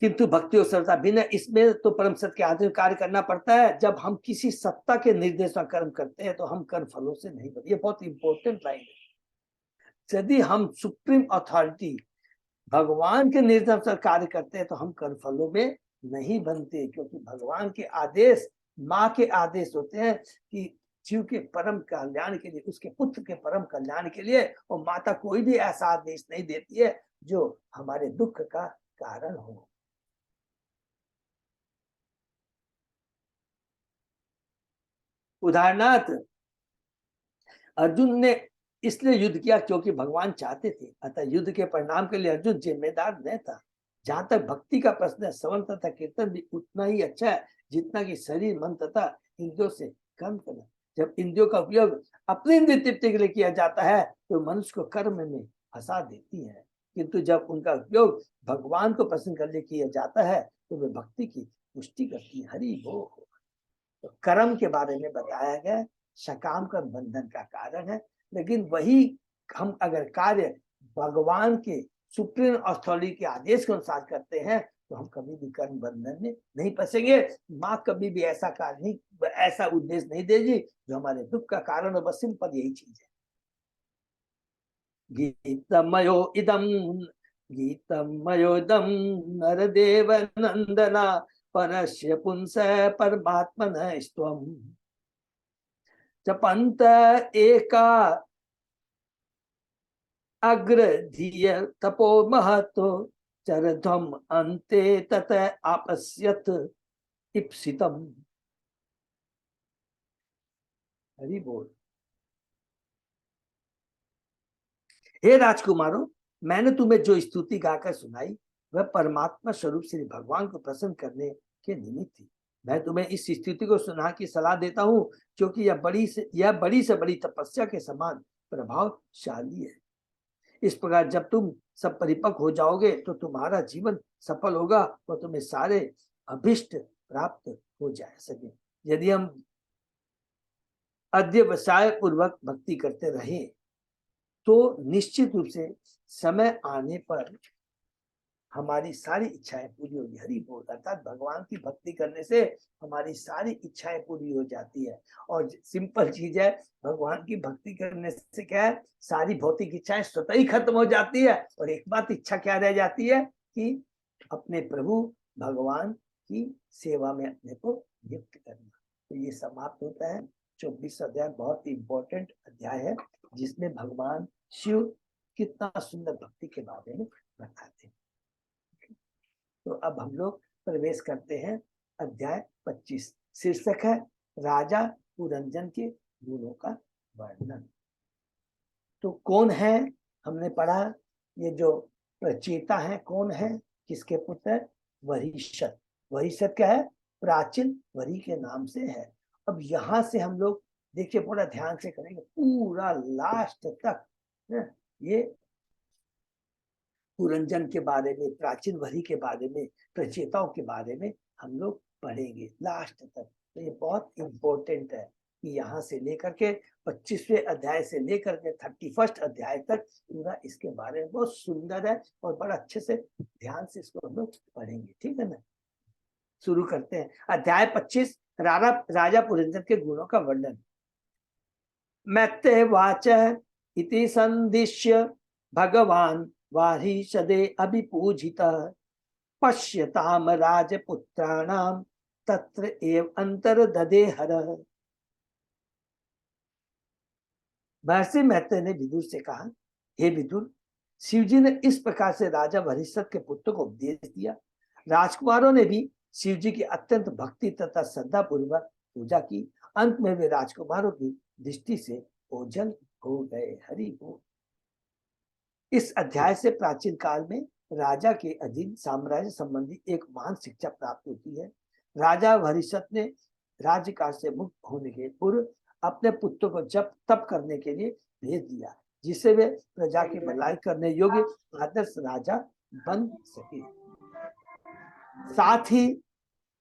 A: किंतु भक्ति और सरलता भिन्न, इसमें तो परम सत्य के आदेश कार्य करना पड़ता है। जब हम किसी सत्ता के निर्देश में कर्म करते हैं तो हम कर्म फलों से नहीं बनते। ये बहुत इंपॉर्टेंट लाइन है। यदि हम सुप्रीम अथॉरिटी भगवान के निर्देश पर कार्य करते हैं तो हम कर्म फलों में नहीं बनते, क्योंकि भगवान के आदेश माँ के आदेश होते हैं कि जीव के परम कल्याण के लिए, उसके पुत्र के परम कल्याण के लिए। और माता कोई भी ऐसा आदेश नहीं देती है जो हमारे दुख का कारण हो। उदाहरणार्थ, अर्जुन ने इसलिए युद्ध किया क्योंकि भगवान चाहते थे, अतः युद्ध के परिणाम के लिए अर्जुन जिम्मेदार न था। जहां तक भक्ति का प्रश्न है, श्रवण तथा कीर्तन भी उतना ही अच्छा है जितना कि शरीर, मन तथा इंद्रियों से कर्म करना। जब इंद्रियों का उपयोग अपनी इंद्रिय तृप्ति के लिए किया जाता है तो मनुष्य को कर्म में फंसा देती है, किंतु जब उनका उपयोग भगवान को प्रसन्न करने किया जाता है तो वे भक्ति की पुष्टि करती है। हरि बोल। तो कर्म के बारे में बताया गया, सकाम का बंधन का कारण है, लेकिन वही हम अगर कार्य भगवान के सुप्रीम अथॉरिटी के आदेश के अनुसार करते हैं तो हम कभी भी कर्म बंधन में नहीं फंसेंगे। माँ कभी भी ऐसा कार्य नहीं, ऐसा उद्देश्य नहीं देगी जो हमारे दुख का कारण हो। बस सिंपल यही चीज है। गीतमयो इदम, गीतमयो इदम नरदेव नंदना परस्य पुंस परमात्मन स्वम जपंत एका अग्रधीय तपो महतो चरध्वम अन्ते तत आपस्यत इप्सितम। हरि बोल। हे राजकुमारों, मैंने तुम्हें जो स्तुति गाकर सुनाई वह परमात्मा स्वरूप श्री भगवान को प्रसन्न करने के निमित्त थी। मैं तुम्हें इस स्तुति को सुना की सलाह देता हूँ क्योंकि यह बड़ी से बड़ी तपस्या के समान प्रभावशाली है। इस प्रकार जब तुम सब परिपक्व हो जाओगे तो तुम्हारा जीवन सफल होगा और तुम्हें सारे अभिष्ट प्राप्त हो जा सके। यदि हम अध्यवसाय पूर्वक भक्ति करते रहे तो निश्चित रूप से समय आने पर हमारी सारी इच्छाएं पूरी होगी। हरि बोल। अर्थात भगवान की भक्ति करने से हमारी सारी इच्छाएं पूरी हो जाती है। और सिंपल चीज है, भगवान की भक्ति करने से क्या है, सारी भौतिक इच्छाएं स्वतः ही खत्म हो जाती है और एक बात इच्छा क्या रह जाती है कि अपने प्रभु भगवान की सेवा में अपने को नियुक्त करना। तो ये समाप्त होता है 24 अध्याय। बहुत ही इंपॉर्टेंट अध्याय है जिसमें भगवान शिव कितना सुंदर भक्ति के बारे में बताते हैं। तो अब हम लोग प्रवेश करते हैं अध्याय 25। शीर्षक है राजा पुरंजन के गुणों का वर्णन। तो कौन है, हमने पढ़ा ये जो प्रचेता है कौन है, किसके पुत्र है, वरिष्ठ। वरिष्ठ क्या है, प्राचीन वरी के नाम से है। अब यहां से हम लोग देखिए पूरा ध्यान से करेंगे, पूरा लास्ट तक ये पुरंजन के बारे में, प्राचीन वरी के बारे में, प्रचेताओं के बारे में हम लोग पढ़ेंगे लास्ट तक। तो ये बहुत इंपॉर्टेंट है कि यहाँ से लेकर के 25वें अध्याय से लेकर के 31 अध्याय तक पूरा इसके बारे में बहुत सुंदर है और बड़ा अच्छे से ध्यान से इसको हम लोग पढ़ेंगे। ठीक है ना। शुरू करते हैं अध्याय 25 राजा पुरंजन के गुणों का वर्णन। मैत्रेय वाच इति संदिश्य भगवान वारिषदे अभिपूजिता पश्यताम राजपुत्राणाम तत्र एव अंतर ददे हर। महर्षि मैत्रेय ने विदुर से कहा, हे विदुर, शिवजी ने इस प्रकार से राजा वरिष्ठ के पुत्र को उपदेश दिया। राजकुमारों ने भी शिवजी की अत्यंत भक्ति तथा श्रद्धा पूर्वक पूजा की। अंत में वे राजकुमारों की दृष्टि से ओझल हो गए। हरि बोल। इस अध्याय से प्राचीन काल में राजा के अधीन साम्राज्य संबंधी एक महान शिक्षा प्राप्त होती है। राजा वरिष्ठ ने राज्यकाल से मुक्त होने के पूर्व अपने पुत्रों को जब तप करने के लिए भेज दिया, जिससे वे प्रजा की भलाई करने योग्य आदर्श राजा बन सके। साथ ही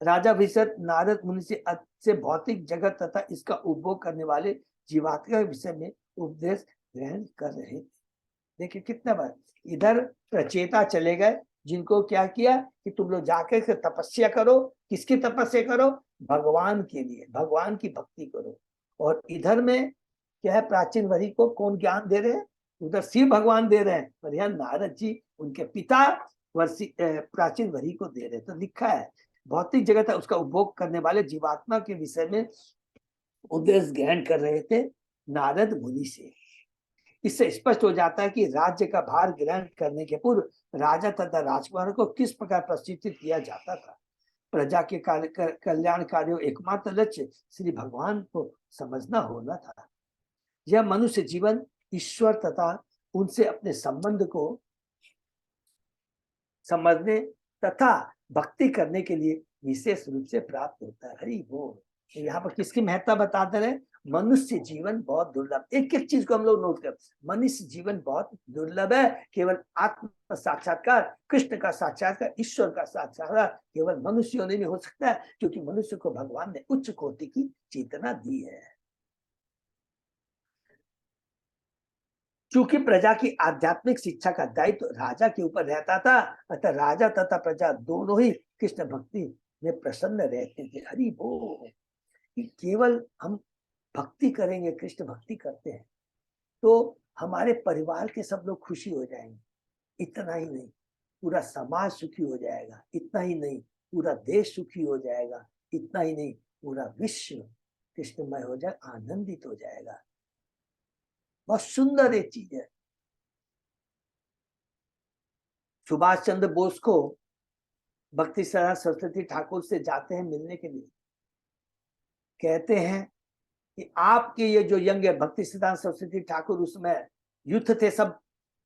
A: राजा विशद नारद मुनि से भौतिक जगत तथा इसका उपभोग करने वाले जीवात्मा के विषय में उपदेश ग्रहण कर रहे थे। देखिए कितना बार इधर प्रचेता चले गए, जिनको क्या किया कि तुम लोग जाकर के तपस्या करो। किसकी तपस्या करो? भगवान के लिए, भगवान की भक्ति करो। और इधर में क्या है, प्राचीन वरी को कौन ज्ञान दे रहे हैं? उधर शिव भगवान दे रहे हैं, और यहाँ नारद जी उनके पिता प्राचीन वरी को दे रहे। तो लिखा है भौतिक जगत है उसका उपभोग करने वाले जीवात्मा के विषय में उपदेश ग्रहण कर रहे थे नारद मुनि से। इससे स्पष्ट हो जाता है कि राज्य का भार ग्रहण करने के पूर्व राजा तथा राजकुमारों को किस प्रकार प्रशिक्षित किया जाता था। प्रजा के कल्याण कार्यों एकमात्र लक्ष्य श्री भगवान को समझना होना था। यह मनुष्य जीवन ईश्वर तथा उनसे अपने संबंध को समझने तथा भक्ति करने के लिए विशेष रूप से प्राप्त होता है। हरि बोल। यहाँ पर किसकी महत्ता बताते रहे? मनुष्य जीवन बहुत दुर्लभ। एक एक चीज को हम लोग नोट कर, मनुष्य जीवन बहुत दुर्लभ है। केवल आत्म साक्षात्कार, कृष्ण का साक्षात्कार, ईश्वर का साक्षात्कार केवल मनुष्य होने में हो सकता है, क्योंकि मनुष्य को भगवान ने उच्च कोटि की चेतना दी है। चूंकि प्रजा की आध्यात्मिक शिक्षा का दायित्व राजा के ऊपर रहता था, अतः राजा तथा प्रजा दोनों ही कृष्ण भक्ति में प्रसन्न रहते थे। हरि बोल। केवल हम भक्ति करेंगे, कृष्ण भक्ति करते हैं तो हमारे परिवार के सब लोग खुशी हो जाएंगे। इतना ही नहीं, पूरा समाज सुखी हो जाएगा। इतना ही नहीं, पूरा देश सुखी हो जाएगा। इतना ही नहीं, पूरा विश्व कृष्णमय हो जाए, आनंदित हो जाएगा। बहुत सुंदर एक चीज है। सुभाष चंद्र बोस को भक्ति सिद्धांत सरस्वती ठाकुर से जाते हैं मिलने के लिए, कहते हैं कि आपके ये जो यंग है, भक्ति सिद्धांत सरस्वती ठाकुर उसमें युद्ध थे, सब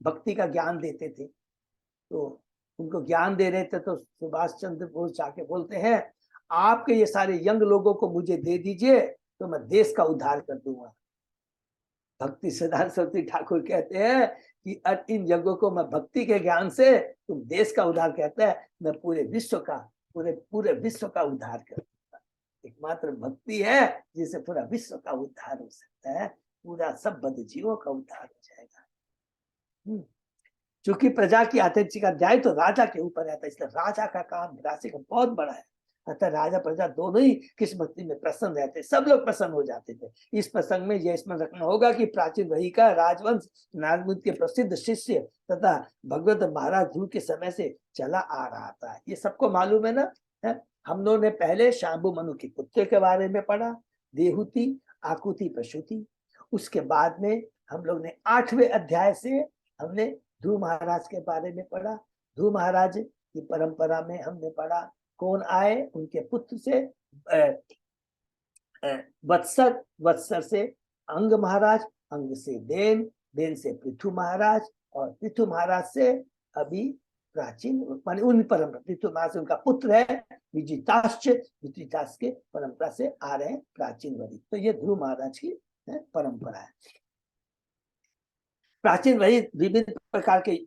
A: भक्ति का ज्ञान देते थे, तो उनको ज्ञान दे रहे थे। तो सुभाष चंद्र बोस जाके बोलते हैं आपके ये सारे यंग लोगों को मुझे दे दीजिए तो मैं देश का उद्धार कर दूंगा। भक्ति सिद्धांत सरस्वती ठाकुर कहते हैं कि इन यज्ञों को मैं भक्ति के ज्ञान से, तुम देश का उद्धार कहते हैं, मैं पूरे विश्व का, पूरे विश्व का उद्धार कर दूंगा। एकमात्र भक्ति है जिससे पूरा विश्व का उद्धार हो सकता है, पूरा सब बद्ध जीवों का उद्धार हो जाएगा। चूंकि प्रजा की आतिथ्य का दायित्व तो राजा के ऊपर रहता है, इसलिए राजा का काम राशि का बहुत बड़ा है। अतः राजा प्रजा दोनों ही किस भक्ति में प्रसन्न रहते, सब लोग प्रसन्न हो जाते थे। इस प्रसंग में यह स्मरण रखना होगा कि प्राचीन वही का राजवंश नारद मुनि के प्रसिद्ध शिष्य तथा भगवत महाराज ध्रुव के समय से चला आ रहा था। ये सबको मालूम है ना। है? हम लोगों ने पहले शांभु मनु के पुत्र के बारे में पढ़ा, देहुति, आकुति, प्रसूति। उसके बाद में हम लोग ने 8वें अध्याय से हमने ध्रुव महाराज के बारे में पढ़ा। ध्रुव महाराज की परंपरा में हमने पढ़ा कौन आए, उनके पुत्र से वत्सर, वत्सर से अंग महाराज, अंग से देन, देन से पृथु महाराज, और पृथु महाराज से अभी प्राचीन माने उन परंपरा, पृथु महाराज उनका पुत्र है विजिताश्च, विजिताश्च के परंपरा से आ रहे हैं प्राचीन वरी। तो ये ध्रुव महाराज की परंपरा है। प्राचीन वही विभिन्न प्रकार के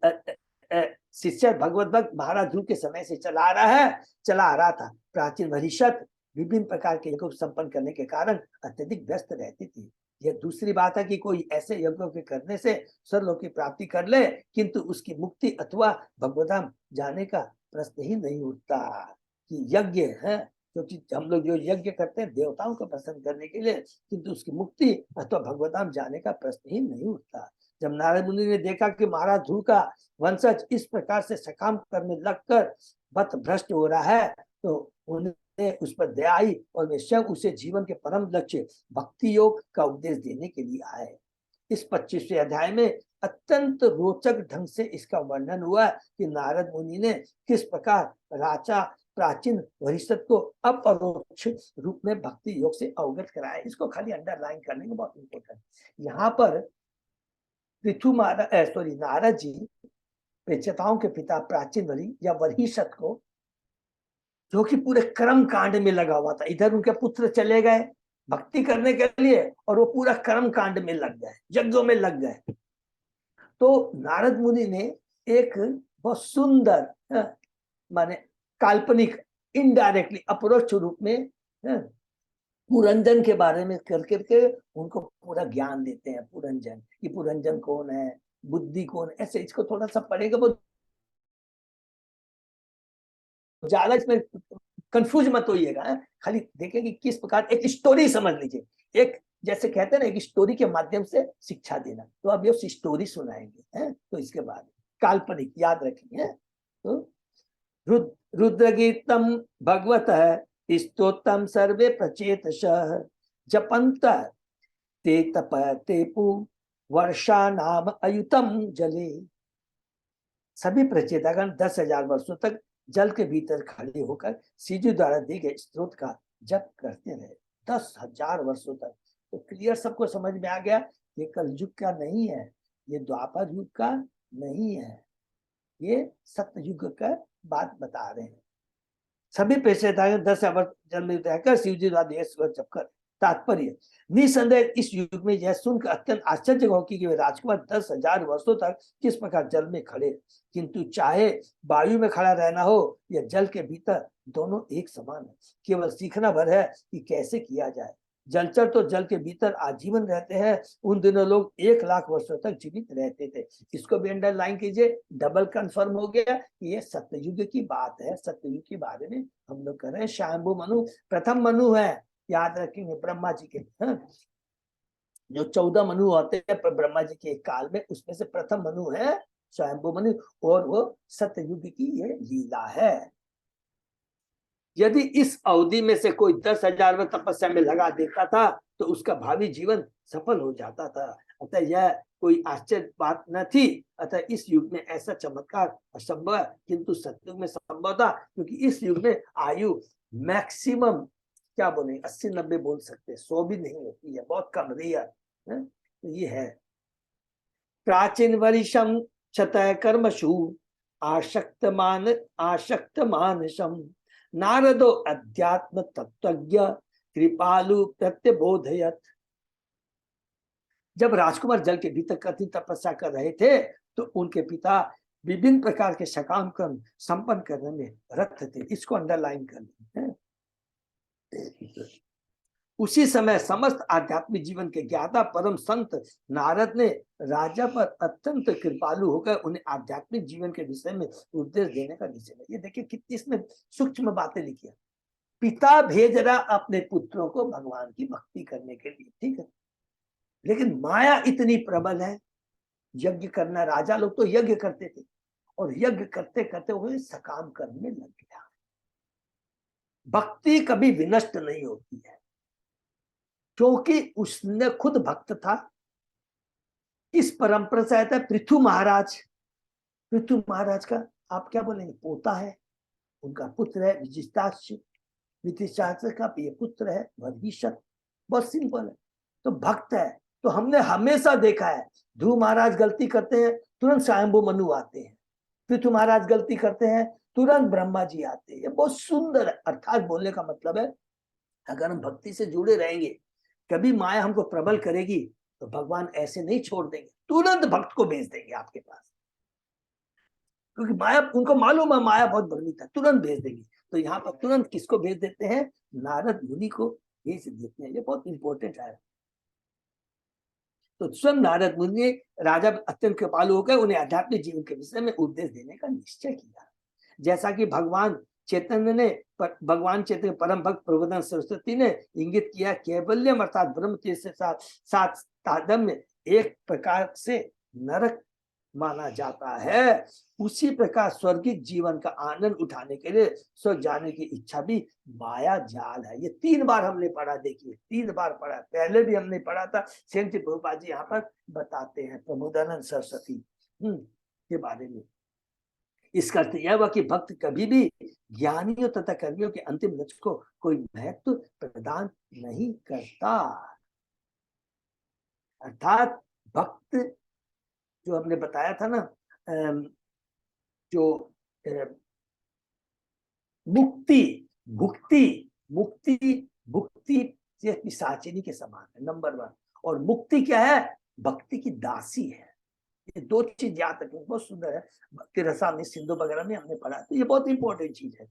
A: शिष्य भगवत भक्त महाराज ध्रुव के समय से चला आ रहा था। प्राचीन वरिष्ठ विभिन्न प्रकार के यज्ञों को संपन्न करने के कारण अत्यधिक व्यस्त रहती थी। यह दूसरी बात है कि कोई ऐसे यज्ञों के करने से सर्वलोक की प्राप्ति कर ले, किंतु उसकी मुक्ति अथवा भगवधाम जाने का प्रश्न ही नहीं उठता। कि यज्ञ है, क्योंकि हम लोग जो यज्ञ करते हैं देवताओं को प्रसन्न करने के लिए, किंतु उसकी मुक्ति अथवा भगवधाम जाने का प्रश्न ही नहीं उठता। जब नारद मुनि ने देखा कि महाराज ध्रुव का वंशज इस प्रकार से सकाम कर्म में लगकर बत भ्रष्ट हो रहा है, तो उन्हें उस पर दया आई और वे स्वयं उसे जीवन के परम लक्ष्य भक्ति योग का उपदेश देने के लिए आए। इस 25वें अध्याय में अत्यंत रोचक ढंग से इसका वर्णन हुआ कि नारद मुनि ने किस प्रकार राजा प्राचीन वरिष्ठ को अपरोक्ष रूप में भक्ति योग से अवगत कराया। इसको खाली अंडरलाइन करने को बहुत इम्पोर्टेंट। यहाँ पर नारद जी प्रेच्यताओं के पिता प्राचीन वरी या वरीशत को, जो कि पूरे कर्म कांड में लगा हुआ था, इधर उनके पुत्र चले गए भक्ति करने के लिए और वो पूरा कर्म कांड में लग गए, यज्ञों में लग गए। तो नारद मुनि ने एक बहुत सुंदर माने काल्पनिक इनडायरेक्टली अप्रोच रूप में पुरंजन के बारे में करके उनको पूरा ज्ञान देते हैं। पुरंजन, कि पुरंजन कौन है, बुद्धि कौन, ऐसे इसको थोड़ा सा पढ़ेगा, बहुत ज्यादा इसमें कंफ्यूज मत होइएगा, खाली देखें कि किस प्रकार एक स्टोरी समझ लीजिए। एक जैसे कहते हैं ना, एक स्टोरी के माध्यम से शिक्षा देना, तो अब ये स्टोरी सुनाएंगे हैं। तो इसके बाद काल्पनिक याद रखिए। तो रुद्रगीतम भगवत स्तोत्रम सर्वे प्रचेतसः जपंत ते तप तेपु वर्षा नाम अयुतम जले। सभी प्रचेतागण 10,000 वर्षों तक जल के भीतर खड़े होकर सीजु द्वारा दिए गए स्त्रोत का जप करते रहे, 10,000 वर्षों तक। तो क्लियर सबको समझ में आ गया, ये कलयुग का नहीं है, ये द्वापर युग का नहीं है, ये सतयुग का बात बता रहे हैं। सभी पेशेदार 10,000 जल में रहकर शिव जी द्वारा जप कर। तात्पर्य, निसंदेह इस युग में यह सुनकर अत्यंत आश्चर्य हो कि वे राजकुमार 10,000 वर्षों तक किस प्रकार जल में खड़े, किंतु चाहे वायु में खड़ा रहना हो या जल के भीतर, दोनों एक समान है। केवल सीखना भर है कि कैसे किया जाए। जलचर तो जल के भीतर आजीवन रहते हैं, उन दिनों लोग 1,00,000 वर्षों तक जीवित रहते थे। इसको भी अंडरलाइन कीजिए, डबल कंफर्म हो गया कि ये सतयुग की बात है। सतयुग के बारे में हम लोग कर रहे हैं। शांभु मनु प्रथम मनु है, याद रखेंगे, ब्रह्मा जी के जो 14 मनु होते हैं ब्रह्मा जी के काल में, उसमें से प्रथम मनु है स्वयंभू मनु, और वो सतयुग की ये लीला है। यदि इस अवधि में से कोई 10,000 में तपस्या में लगा देता था तो उसका भावी जीवन सफल हो जाता था। अतः यह कोई आश्चर्य बात न थी। अतः इस युग में ऐसा चमत्कार असंभव, किंतु सतयुग में संभव था, क्योंकि इस युग में आयु मैक्सिमम क्या बोले 80-90 बोल सकते, 100 भी नहीं होती है, बहुत कम, रेयर। तो ये है प्राचीन वरिशम क्षतय कर्मशु आशक्त मानसम नारदो अध्यात्म तत्वज्ञ कृपालु प्रत्यबोधयत। जब राजकुमार जल के भीतर कठिन तपस्या कर रहे थे तो उनके पिता विभिन्न प्रकार के सकाम कर्म संपन्न करने में रत थे। इसको अंडरलाइन कर लें। उसी समय समस्त आध्यात्मिक जीवन के ज्ञाता परम संत नारद ने राजा पर अत्यंत कृपालु होकर उन्हें आध्यात्मिक जीवन के विषय में उपदेश देने का निश्चय किया। ये देखिए कितनी इसमें सूक्ष्म बातें लिखी है। पिता भेज रहा अपने पुत्रों को भगवान की भक्ति करने के लिए, ठीक है, लेकिन माया इतनी प्रबल है। यज्ञ करना, राजा लोग तो यज्ञ करते थे और यज्ञ करते करते हुए सकाम कर्म में लग गया। भक्ति कभी विनष्ट नहीं होती है, क्योंकि उसने खुद भक्त था। इस परंपरा से आता है पृथु महाराज। पृथु महाराज का आप क्या बोलेंगे, पोता है, उनका पुत्र है विजिताश्च, विजिताश्च का ये पुत्र है वरीशत। बहुत सिंपल है। तो भक्त है। तो हमने हमेशा देखा है ध्रुव महाराज गलती करते हैं तुरंत स्वयंभू मनु आते हैं, पृथु महाराज गलती करते हैं तुरंत ब्रह्मा जी आते हैं। ये बहुत सुंदर है। अर्थात बोलने का मतलब है, अगर हम भक्ति से जुड़े रहेंगे, कभी माया हमको प्रबल करेगी तो भगवान ऐसे नहीं छोड़ देंगे, तुरंत भक्त को भेज देंगे आपके पास, क्योंकि माया उनको मालूम है माया बहुत भ्रमित है, तुरंत भेज देंगे। तो यहाँ पर तुरंत किसको भेज देते हैं, नारद मुनि को भेज देते हैं। ये बहुत इंपॉर्टेंट है। तो स्वयं नारद मुनि ने राजा अत्यंत कृपालु होकर उन्हें आध्यात्मिक जीवन के विषय में उपदेश देने का निश्चय किया। जैसा कि भगवान चैतन्य परम भक्त प्रबोधन सरस्वती ने इंगित किया, कैवल्यम अर्थात ब्रह्म के साथ तादम्य एक प्रकार से नरक माना जाता है, उसी प्रकार स्वर्गिक जीवन का आनंद उठाने के लिए स्वर्ग जाने की इच्छा भी माया जाल है। ये 3 बार हमने पढ़ा, देखिए 3 बार पढ़ा, पहले भी हमने पढ़ा था। सेंट प्रभुपाद जी यहाँ पर बताते हैं प्रमोदानंद सरस्वती के बारे में। इसका अर्थ यह हुआ कि भक्त कभी भी ज्ञानियों तथा कर्मियों के अंतिम लक्ष्य को कोई महत्व प्रदान नहीं करता। अर्थात भक्त जो हमने बताया था ना, जो मुक्ति भुक्ति मुक्ति भुक्ति पिशाचिनी के समान है, नंबर 1। और मुक्ति क्या है? भक्ति की दासी है। ये 2 चीज याद रखें, बहुत सुंदर है। भक्ति रसामृत सिंधु वगैरह में हमने पढ़ा, तो ये बहुत इंपॉर्टेंट चीज है।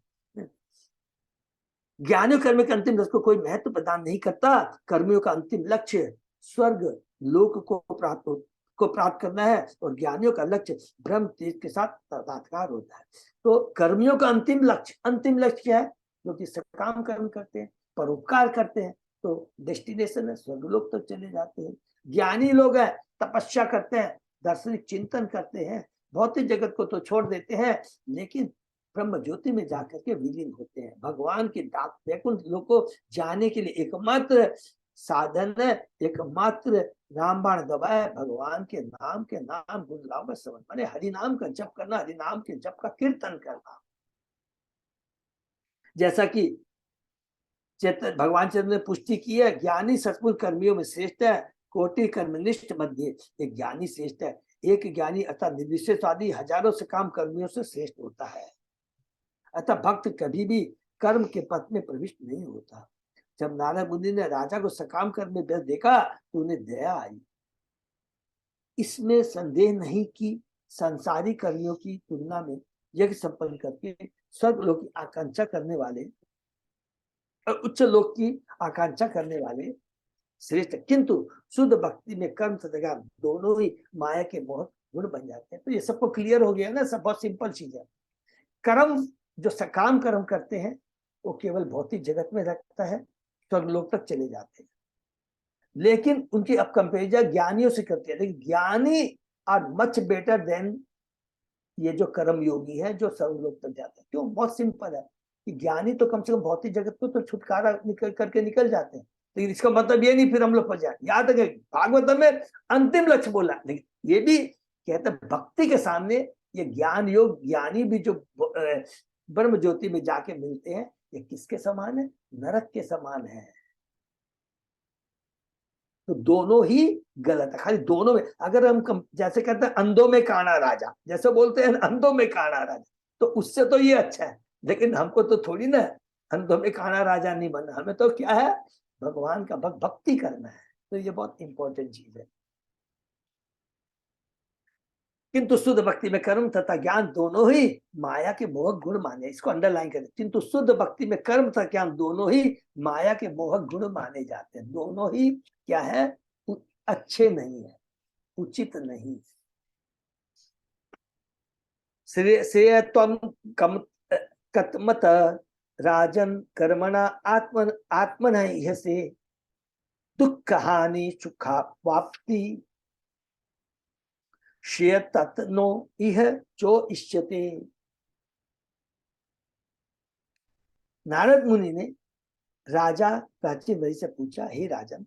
A: ज्ञानियों कर्म के अंतिम रस को कोई महत्व प्रदान नहीं करता। कर्मियों का अंतिम लक्ष्य स्वर्ग लोक को प्राप्त करना है, और ज्ञानियों का लक्ष्य ब्रह्म तेज के साथ साक्षात्कार होता है। तो कर्मियों का अंतिम लक्ष्य क्या है? जो कि सकाम कर्म करते हैं, परोपकार करते हैं, तो डेस्टिनेशन है स्वर्गलोक तक चले जाते हैं। ज्ञानी लोग हैं, तपस्या करते हैं, दार्शनिक चिंतन करते हैं, भौतिक जगत को तो छोड़ देते हैं, लेकिन ब्रह्म ज्योति में जाकर के विलीन होते हैं। भगवान के डाक वैकुंठ लोक को जाने के लिए एकमात्र साधन है, एकमात्र रामबाण दबाए भगवान के नाम गुण लाभ समझ, माने हरि नाम का जप करना, हरि नाम के जप का कीर्तन करना। जैसा कि भगवान चंद्र ने पुष्टि की है, ज्ञानी सचमुच कर्मियों में श्रेष्ठ है, कोटि कर्मनिष्ठ मध्य एक ज्ञानी श्रेष्ठ है। एक ज्ञानी अर्थात निर्विशेषवादी हजारों से काम कर्मियों से श्रेष्ठ होता है। अतः भक्त कभी भी कर्म के पथ में प्रविष्ट नहीं होता। जब नारद मुनि ने राजा को सकाम कर्म में व्यस्त देखा तो उन्हें दया आई। इसमें संदेह नहीं कि संसारी कर्मियों की तुलना में यज्ञ संपन्न करके स्वर्ग लोक की आकांक्षा करने वाले और उच्च लोक की आकांक्षा करने वाले श्रेष्ठ, किंतु शुद्ध भक्ति में कर्म तथा दोनों ही माया के मोह गुण बन जाते हैं। तो ये सबको क्लियर हो गया ना, सब बहुत सिंपल चीज है। कर्म जो सकाम कर्म करते हैं वो केवल भौतिक जगत में रहता है, स्वर्गलोक तक चले जाते हैं, लेकिन उनकी अब कंपेरिजन ज्ञानियों से करते हैं। लेकिन ज्ञानी आर मच बेटर देन ये जो कर्म योगी है जो स्वर्गलोक तक जाते हैं। क्यों? बहुत सिंपल है कि ज्ञानी तो कम से कम भौतिक जगत को तो छुटकारा निकल जाते हैं, लेकिन इसका मतलब ये नहीं फिर हम लोग फंस जाए। याद रखें, भागवत में अंतिम लक्ष्य बोला, लेकिन ये भी कहते हैं भक्ति के सामने ये ज्ञान योग ज्ञानी भी जो ब्रह्म ज्योति में जाके मिलते हैं, ये किसके समान है? नरक के समान है। तो दोनों ही गलत है। खाली दोनों में अगर हम जैसे कहते हैं अंधों में काना राजा, जैसे बोलते हैं अंधों में काना राजा, तो उससे तो ये अच्छा है, लेकिन हमको तो थोड़ी ना अंधों में काना राजा नहीं बनना। हमें तो क्या है? भगवान का भक्ति करना है। तो ये बहुत इंपॉर्टेंट चीज है। किंतु शुद्ध भक्ति में कर्म तथा ज्ञान दोनों ही माया के मोहक गुण माने, इसको अंडरलाइन करें। किंतु शुद्ध भक्ति में कर्म तथा ज्ञान दोनों ही माया के मोहक गुण माने जाते हैं। दोनों ही क्या है? अच्छे नहीं है, उचित नहीं। श्रेय त्वम कम कतमत राजन कर्मणा आत्मन यह से दुख हानि सुखा वाप्ति श्रेय तत्नो इह जो इष्यते। नारद मुनि ने राजा प्राचीन वही से पूछा, हे राजन,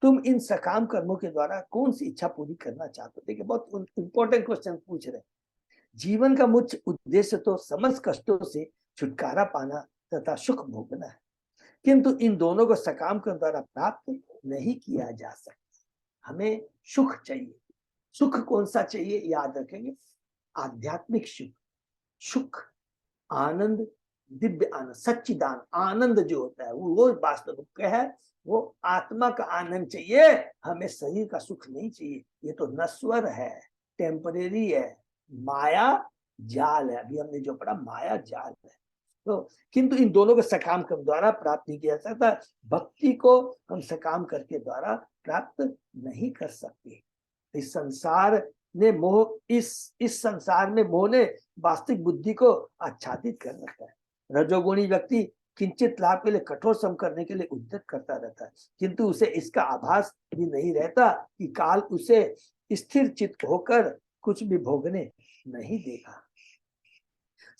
A: तुम इन सकाम कर्मों के द्वारा कौन सी इच्छा पूरी करना चाहते हो? देखिए बहुत इंपॉर्टेंट क्वेश्चन पूछ रहे। जीवन का मुख्य उद्देश्य तो समस्त कष्टों से छुटकारा पाना तथा सुख भोगना है, किंतु इन दोनों को सकाम कर्म द्वारा प्राप्त नहीं किया जा सकता। हमें सुख चाहिए। सुख कौन सा चाहिए? याद रखेंगे, आध्यात्मिक सुख, सुख आनंद, दिव्य आनंद, सच्चिदान आनंद जो होता है वो वास्तविक है, वो आत्मा का आनंद चाहिए। हमें शरीर का सुख नहीं चाहिए। ये तो नश्वर है, टेम्परेरी है, माया जाल है। अभी हमने जो पढ़ा माया जाल है। तो किंतु इन दोनों को सकाम कर्म द्वारा प्राप्त नहीं किया जा सकता। भक्ति को हम सकाम करके द्वारा प्राप्त नहीं कर सकते। इस संसार ने मोह इस संसार में मोह ने वास्तविक बुद्धि को आच्छादित कर रखा है। रजोगुणी व्यक्ति किंचित लाभ के लिए कठोर श्रम करने के लिए उद्यत करता रहता है, किंतु उसे इसका आभास भी नहीं रहता कि काल उसे स्थिर चित्त होकर कुछ भी भोगने नहीं देगा।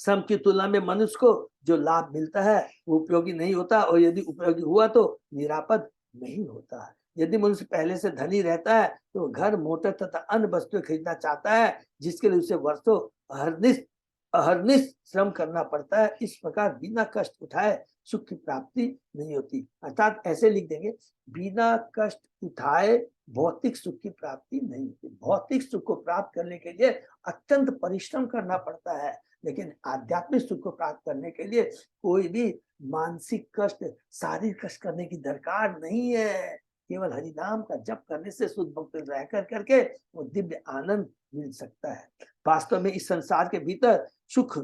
A: श्रम की तुलना में मनुष्य को जो लाभ मिलता है वो उपयोगी नहीं होता, और यदि उपयोगी हुआ तो निरापद नहीं होता। यदि मनुष्य पहले से धनी रहता है तो घर मोटर तथा अन्य वस्तुएं खरीदना चाहता है, जिसके लिए उसे वर्षों अहर्निश श्रम करना पड़ता है। इस प्रकार बिना कष्ट उठाए सुख की प्राप्ति नहीं होती। अर्थात ऐसे लिख देंगे, बिना कष्ट उठाए भौतिक सुख की प्राप्ति नहीं होती। भौतिक सुख को प्राप्त करने के लिए अत्यंत परिश्रम करना पड़ता है, लेकिन आध्यात्मिक सुख को प्राप्त करने के लिए कोई भी मानसिक कष्ट, शारीरिक कष्ट करने की दरकार नहीं है। केवल हरि नाम का जप करने से शुद्ध भक्त रह करके वो दिव्य आनंद मिल सकता है। वास्तव में इस संसार के भीतर सुख,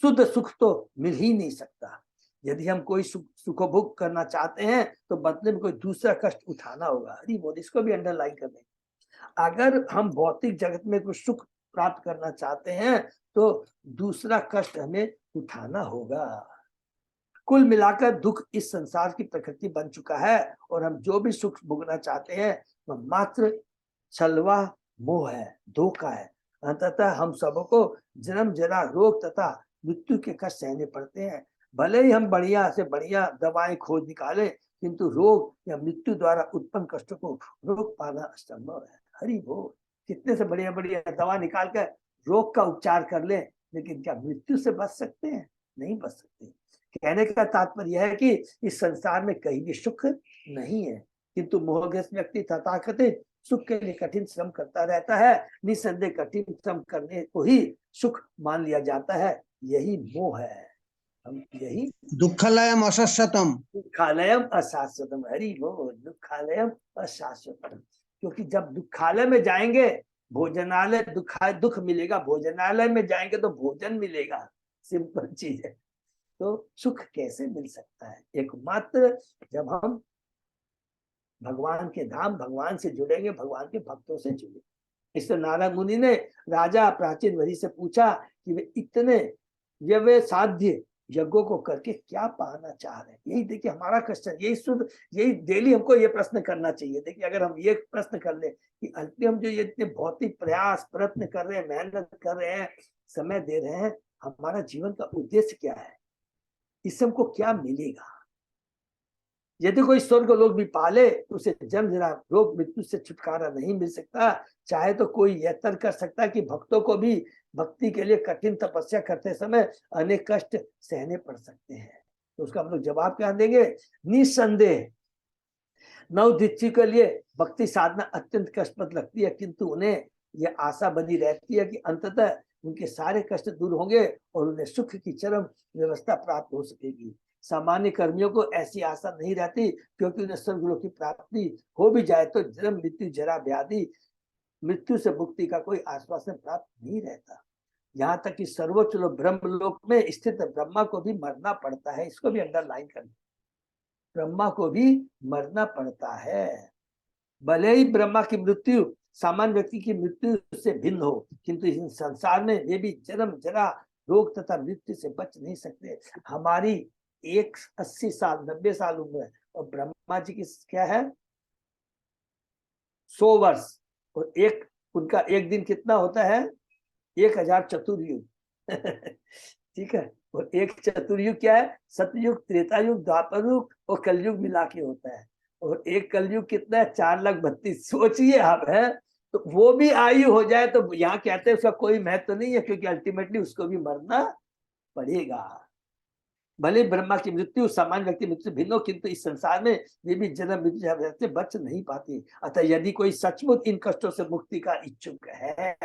A: शुद्ध सुख तो मिल ही नहीं सकता। यदि हम कोई सुखभोग करना चाहते हैं तो बदले में कोई दूसरा कष्ट उठाना होगा। हरि बोल, इसको भी अंडरलाइन कर दें। अगर हम भौतिक जगत में कुछ सुख प्राप्त करना चाहते हैं तो दूसरा कष्ट हमें उठाना होगा। कुल मिलाकर दुख इस संसार की प्रकृति बन चुका है और हम जो भी सुख भोगना चाहते हैं वह मात्र छलवा मोह है, धोखा है। अंततः हम सबको जन्म, जरा, रोग तथा मृत्यु के कष्ट सहने पड़ते हैं। भले ही हम बढ़िया से बढ़िया दवाएं खोज निकाले, किंतु रोग या मृत्यु द्वारा उत्पन्न कष्टों को रोक पाना असंभव है। हरि बोल, कितने से बढ़िया बढ़िया दवा निकाल कर रोग का उपचार कर ले, लेकिन क्या मृत्यु से बच सकते हैं? नहीं बच सकते। कहने का तात्पर्य है कि इस संसार में कहीं भी सुख नहीं है, किंतु मोहग्रस्त व्यक्ति तथाकथित सुख के लिए कठिन श्रम करता रहता है। निसंदेह कठिन श्रम करने को ही सुख मान लिया जाता है। यही मोह है। हम यही
B: दुःखालयम अशाश्वतम,
A: दुखालयम अशाश्वतम। हरि बोल, दुखालयम अशाश्वतम। क्योंकि जब दुखालय में जाएंगे भोजनालय, दुख मिलेगा, भोजनालय में जाएंगे तो भोजन मिलेगा। सिंपल चीज है। तो सुख कैसे मिल सकता है? एकमात्र जब हम भगवान के धाम, भगवान से जुड़ेंगे, भगवान के भक्तों से जुड़ेंगे। इसलिए नारद मुनि ने राजा प्राचीन वरी से पूछा कि वे इतने वे साध्य यज्ञों को करके क्या पाना चाह रहे हैं। यही देखिए हमारा क्वेश्चन, यही शुद्ध, यही डेली हमको ये प्रश्न करना चाहिए। देखिए अगर हम ये प्रश्न कर ले कि अल्टीमेटली हम जो ये इतने भौतिक प्रयास प्रयत्न कर रहे हैं, मेहनत कर रहे हैं, समय दे रहे हैं, हमारा जीवन का उद्देश्य क्या है? इससे हमको क्या मिलेगा? यदि कोई स्वर्ग लोग भी पाले तो उसे जन्म जरा रोग मृत्यु से छुटकारा नहीं मिल सकता। चाहे तो कोई यह तर्क कर सकता है कि भक्तों को भी भक्ति के लिए कठिन तपस्या करते समय अनेक कष्ट सहने पड़ सकते हैं। तो उसका हम लोग जवाब क्या देंगे? निसंदेह नवदीक्षित के लिए भक्ति साधना अत्यंत कष्टप्रद लगती है, किंतु उन्हें यह आशा बनी रहती है कि अंततः उनके सारे कष्ट दूर होंगे और उन्हें सुख की चरम व्यवस्था प्राप्त हो सकेगी। सामान्य कर्मियों को ऐसी आशा नहीं रहती, क्योंकि उन्हें स्वर्गलोक की प्राप्ति हो भी जाए तो जन्म, मृत्यु, जरा, व्याधि, मृत्यु से मुक्ति का कोई आश्वासन प्राप्त नहीं रहता। यहाँ तक कि सर्वोच्च लोक ब्रह्मलोक में स्थित ब्रह्मा को भी मरना पड़ता है। इसको भी अंडरलाइन कर, ब्रह्मा को भी मरना पड़ता है। भले ही ब्रह्मा की मृत्यु सामान्य व्यक्ति की मृत्यु से भिन्न हो, किंतु इस संसार में वे भी जन्म, जरा, रोग तथा मृत्यु से बच नहीं सकते। हमारी 80 साल 90 साल उम्र है और ब्रह्मा जी की क्या है 100 वर्ष, और उनका एक दिन कितना होता है? 1000 चतुर्युग। ठीक है। और एक चतुर्युग क्या है? सतयुग, त्रेता युग, द्वापर युग और कलयुग मिला के होता है। और एक कलयुग कितना है? 4,32,000। सोचिए आप, है तो वो भी आयु हो जाए तो यहाँ कहते हैं उसका कोई महत्व नहीं है, क्योंकि अल्टीमेटली उसको भी मरना पड़ेगा। भले ब्रह्मा की मृत्यु सामान्य व्यक्ति मृत्यु भिन्न हो, किंतु इस संसार में वे भी जन्म मृत्यु से बच नहीं पाते। अतः यदि कोई सचमुच इन कष्टों से मुक्ति का इच्छुक है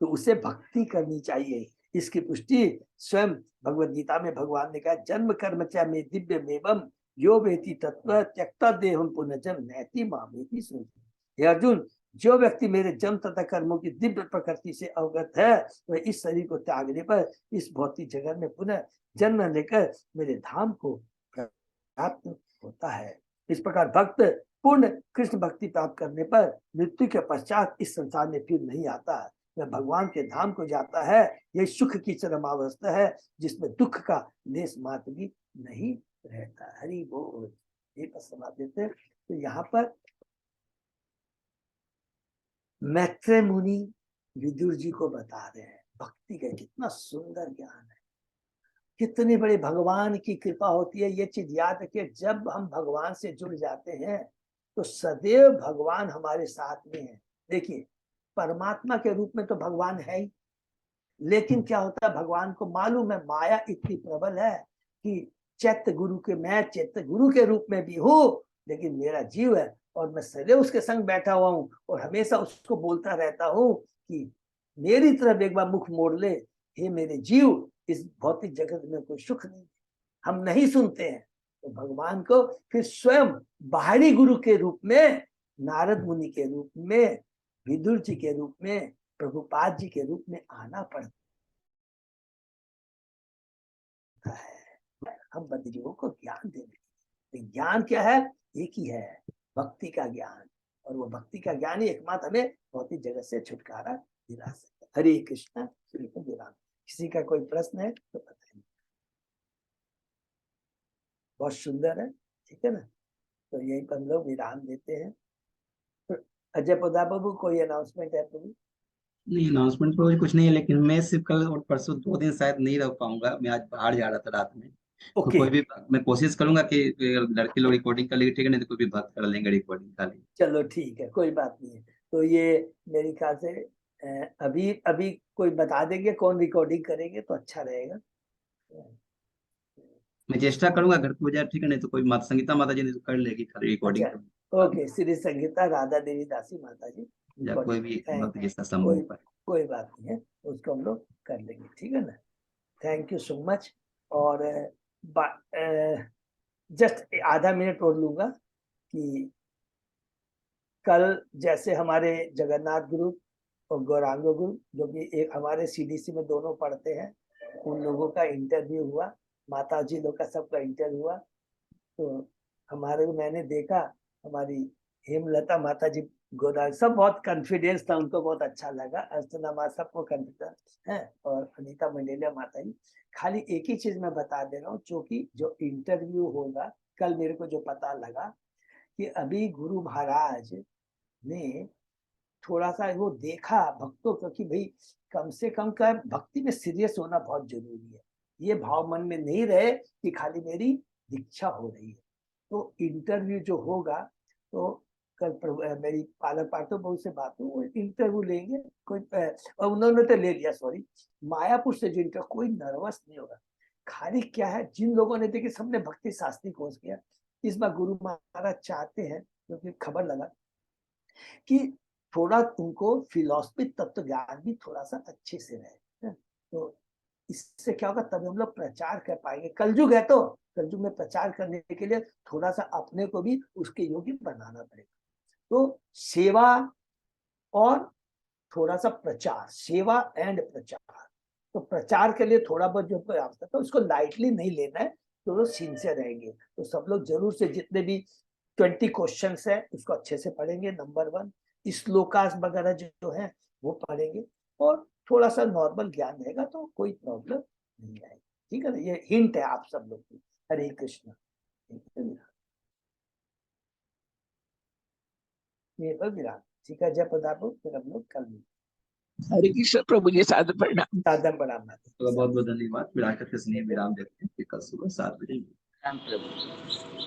A: तो उसे भक्ति करनी चाहिए। इसकी पुष्टि स्वयं भगवद गीता में भगवान ने कहा, जन्म कर्म च में दिव्य मेवम यो वेति तत्व त्यक्ता देहम पुनर्जन्म नैति मामेति सुनते। हे अर्जुन, जो व्यक्ति मेरे जन्म तथा कर्मों की दिव्य प्रकृति से अवगत है वह इस शरीर को त्यागने पर इस भौतिक जगत में पुनः जन्म लेकर मेरे धाम को प्राप्त होता है। इस प्रकार भक्त पूर्ण कृष्ण भक्ति प्राप्त करने पर मृत्यु के पश्चात इस संसार में फिर नहीं आता, वह भगवान के धाम को जाता है। यह सुख की चरम अवस्था है जिसमें दुख का लेस मात्र भी नहीं रहता। हरि बोल। ये समाप्त देते हैं। तो यहाँ पर मैत्रेय मुनि विदुर जी को बता रहे हैं भक्ति का कितना सुंदर ज्ञान है, कितनी बड़ी भगवान की कृपा होती है। ये चीज याद रखिए, जब हम भगवान से जुड़ जाते हैं तो सदैव भगवान हमारे साथ में है। देखिए परमात्मा के रूप में तो भगवान है ही, लेकिन क्या होता है भगवान को मालूम है माया इतनी प्रबल है कि चैत्य गुरु के रूप में भी हूँ, लेकिन मेरा जीव है और मैं सदैव उसके संग बैठा हुआ हूँ और हमेशा उसको बोलता रहता हूँ कि मेरी तरफ एक बार मुख मोड़ ले, हे मेरे जीव, इस भौतिक जगत में कोई सुख नहीं, हम नहीं सुनते हैं। तो भगवान को फिर स्वयं बाहरी गुरु के रूप में, नारद मुनि के रूप में, विदुर जी के रूप में, प्रभुपाद जी के रूप में आना पड़ता है हम बद्रीयों को ज्ञान देने। ज्ञान क्या है? एक ही है, भक्ति का ज्ञान। और वो भक्ति का ज्ञान ही एकमात्र हमें भौतिक जगत से छुटकारा दिला सकता है। हरे कृष्णा, श्री राम। किसी का कोई प्रश्न है तो बताइए। बहुत सुंदर है, ठीक है ना। तो यही पर हम लोग विराम देते हैं। अजय पदा बाबू, कोई अनाउंसमेंट है प्रभु?
C: नहीं, अनाउंसमेंट तो कुछ नहीं है, लेकिन मैं सिर्फ कल और परसों 2 दिन शायद नहीं रह पाऊंगा। मैं आज बाहर जा रहा था रात में। तो
A: ओके,
C: कोई भी, मैं कोशिश करूंगा कि लड़के लोग रिकॉर्डिंग कर लेंगे, ठीक है, नहीं तो कोई भी भक्त कर लेंगे रिकॉर्डिंग खाली।
A: चलो ठीक है, कोई बात नहीं है। तो ये मेरे ख्याल से अभी अभी कोई बता देंगे कौन रिकॉर्डिंग करेंगे तो अच्छा रहेगा।
C: मैं चेष्टा करूंगा घर पे हो जाए, ठीक है, नहीं तो कोई माता संगीता माता जी ने तो कर लेगी खाली रिकॉर्डिंग।
A: अच्छा, ओके, श्री संगीता राधा देवी दासी माता जी
C: या कोई भी भक्त जिसका संभव
A: कोई
C: हो पाए।
A: कोई बात नहीं है, उसको हम लोग कर लेंगे, ठीक है ना। Thank you so much. और जस्ट आधा मिनट और लूंगा कि कल जैसे हमारे जगन्नाथ ग्रुप और गौरांग ग्रुप, जो कि एक हमारे सीडीसी में दोनों पढ़ते हैं, उन लोगों का इंटरव्यू हुआ, माता जी लोग का सबका इंटरव्यू हुआ। तो हमारे, मैंने देखा हमारी हेमलता माता जी, गोदान, सब बहुत कॉन्फिडेंस था, उनको बहुत अच्छा लगा। अर्चना माँ सबको कॉन्फिडेंस है, और अनीता मंडेलिया माता जी। खाली एक ही चीज मैं बता दे रहा हूँ, क्योंकि जो इंटरव्यू होगा कल, मेरे को जो पता लगा कि अभी गुरु महाराज ने थोड़ा सा वो देखा भक्तों को कि भाई कम से कम का भक्ति में सीरियस होना बहुत जरूरी है। ये भाव मन में नहीं रहे कि खाली मेरी दीक्षा हो रही है। तो इंटरव्यू जो होगा, तो कल मेरी पालक पाठो बहू से बात हुई, वो इंटरव्यू लेंगे। कोई और उन्होंने तो ले लिया, सॉरी, मायापुर से जो इंटरव्यू, कोई नर्वस नहीं होगा। खाली क्या है, जिन लोगों ने देखी सबने भक्ति शास्त्री कोर्स किया। इस बार गुरु महाराज चाहते हैं, क्योंकि खबर लगा कि थोड़ा तुमको फिलॉसफी तत्व ज्ञान भी थोड़ा सा अच्छे से रहे। तो इससे क्या होगा, तब हम लोग प्रचार कर पाएंगे। कलयुग है, तो कलयुग में प्रचार करने के लिए थोड़ा सा अपने को भी उसके योग्य बनाना पड़ेगा। तो सेवा और थोड़ा सा प्रचार, सेवा एंड प्रचार। तो प्रचार के लिए थोड़ा बहुत जो आवश्यकता है उसको लाइटली नहीं लेना है, तो लोग सिंसियर रहेंगे। तो सब लोग जरूर से जितने भी 20 क्वेश्चंस है उसको अच्छे से पढ़ेंगे। नंबर 1 श्लोकास वगैरह जो है वो पढ़ेंगे, और थोड़ा सा नॉर्मल ज्ञान रहेगा तो कोई प्रॉब्लम नहीं आएगी, ठीक है ना। ये हिंट है आप सब लोग की। हरे कृष्ण। ये विराम, ठीक है। जय पदार्थ, फिर हम लोग कल मिलेंगे।
D: हरे कृष्ण प्रभु जी, साधु प्रणाम।
A: साधन प्रणाम।
C: तो बहुत बहुत धन्यवाद। फिर आकर के स्नेह विराम देते हैं, फिर कल सुबह 7 बजे।
D: राम प्रभु।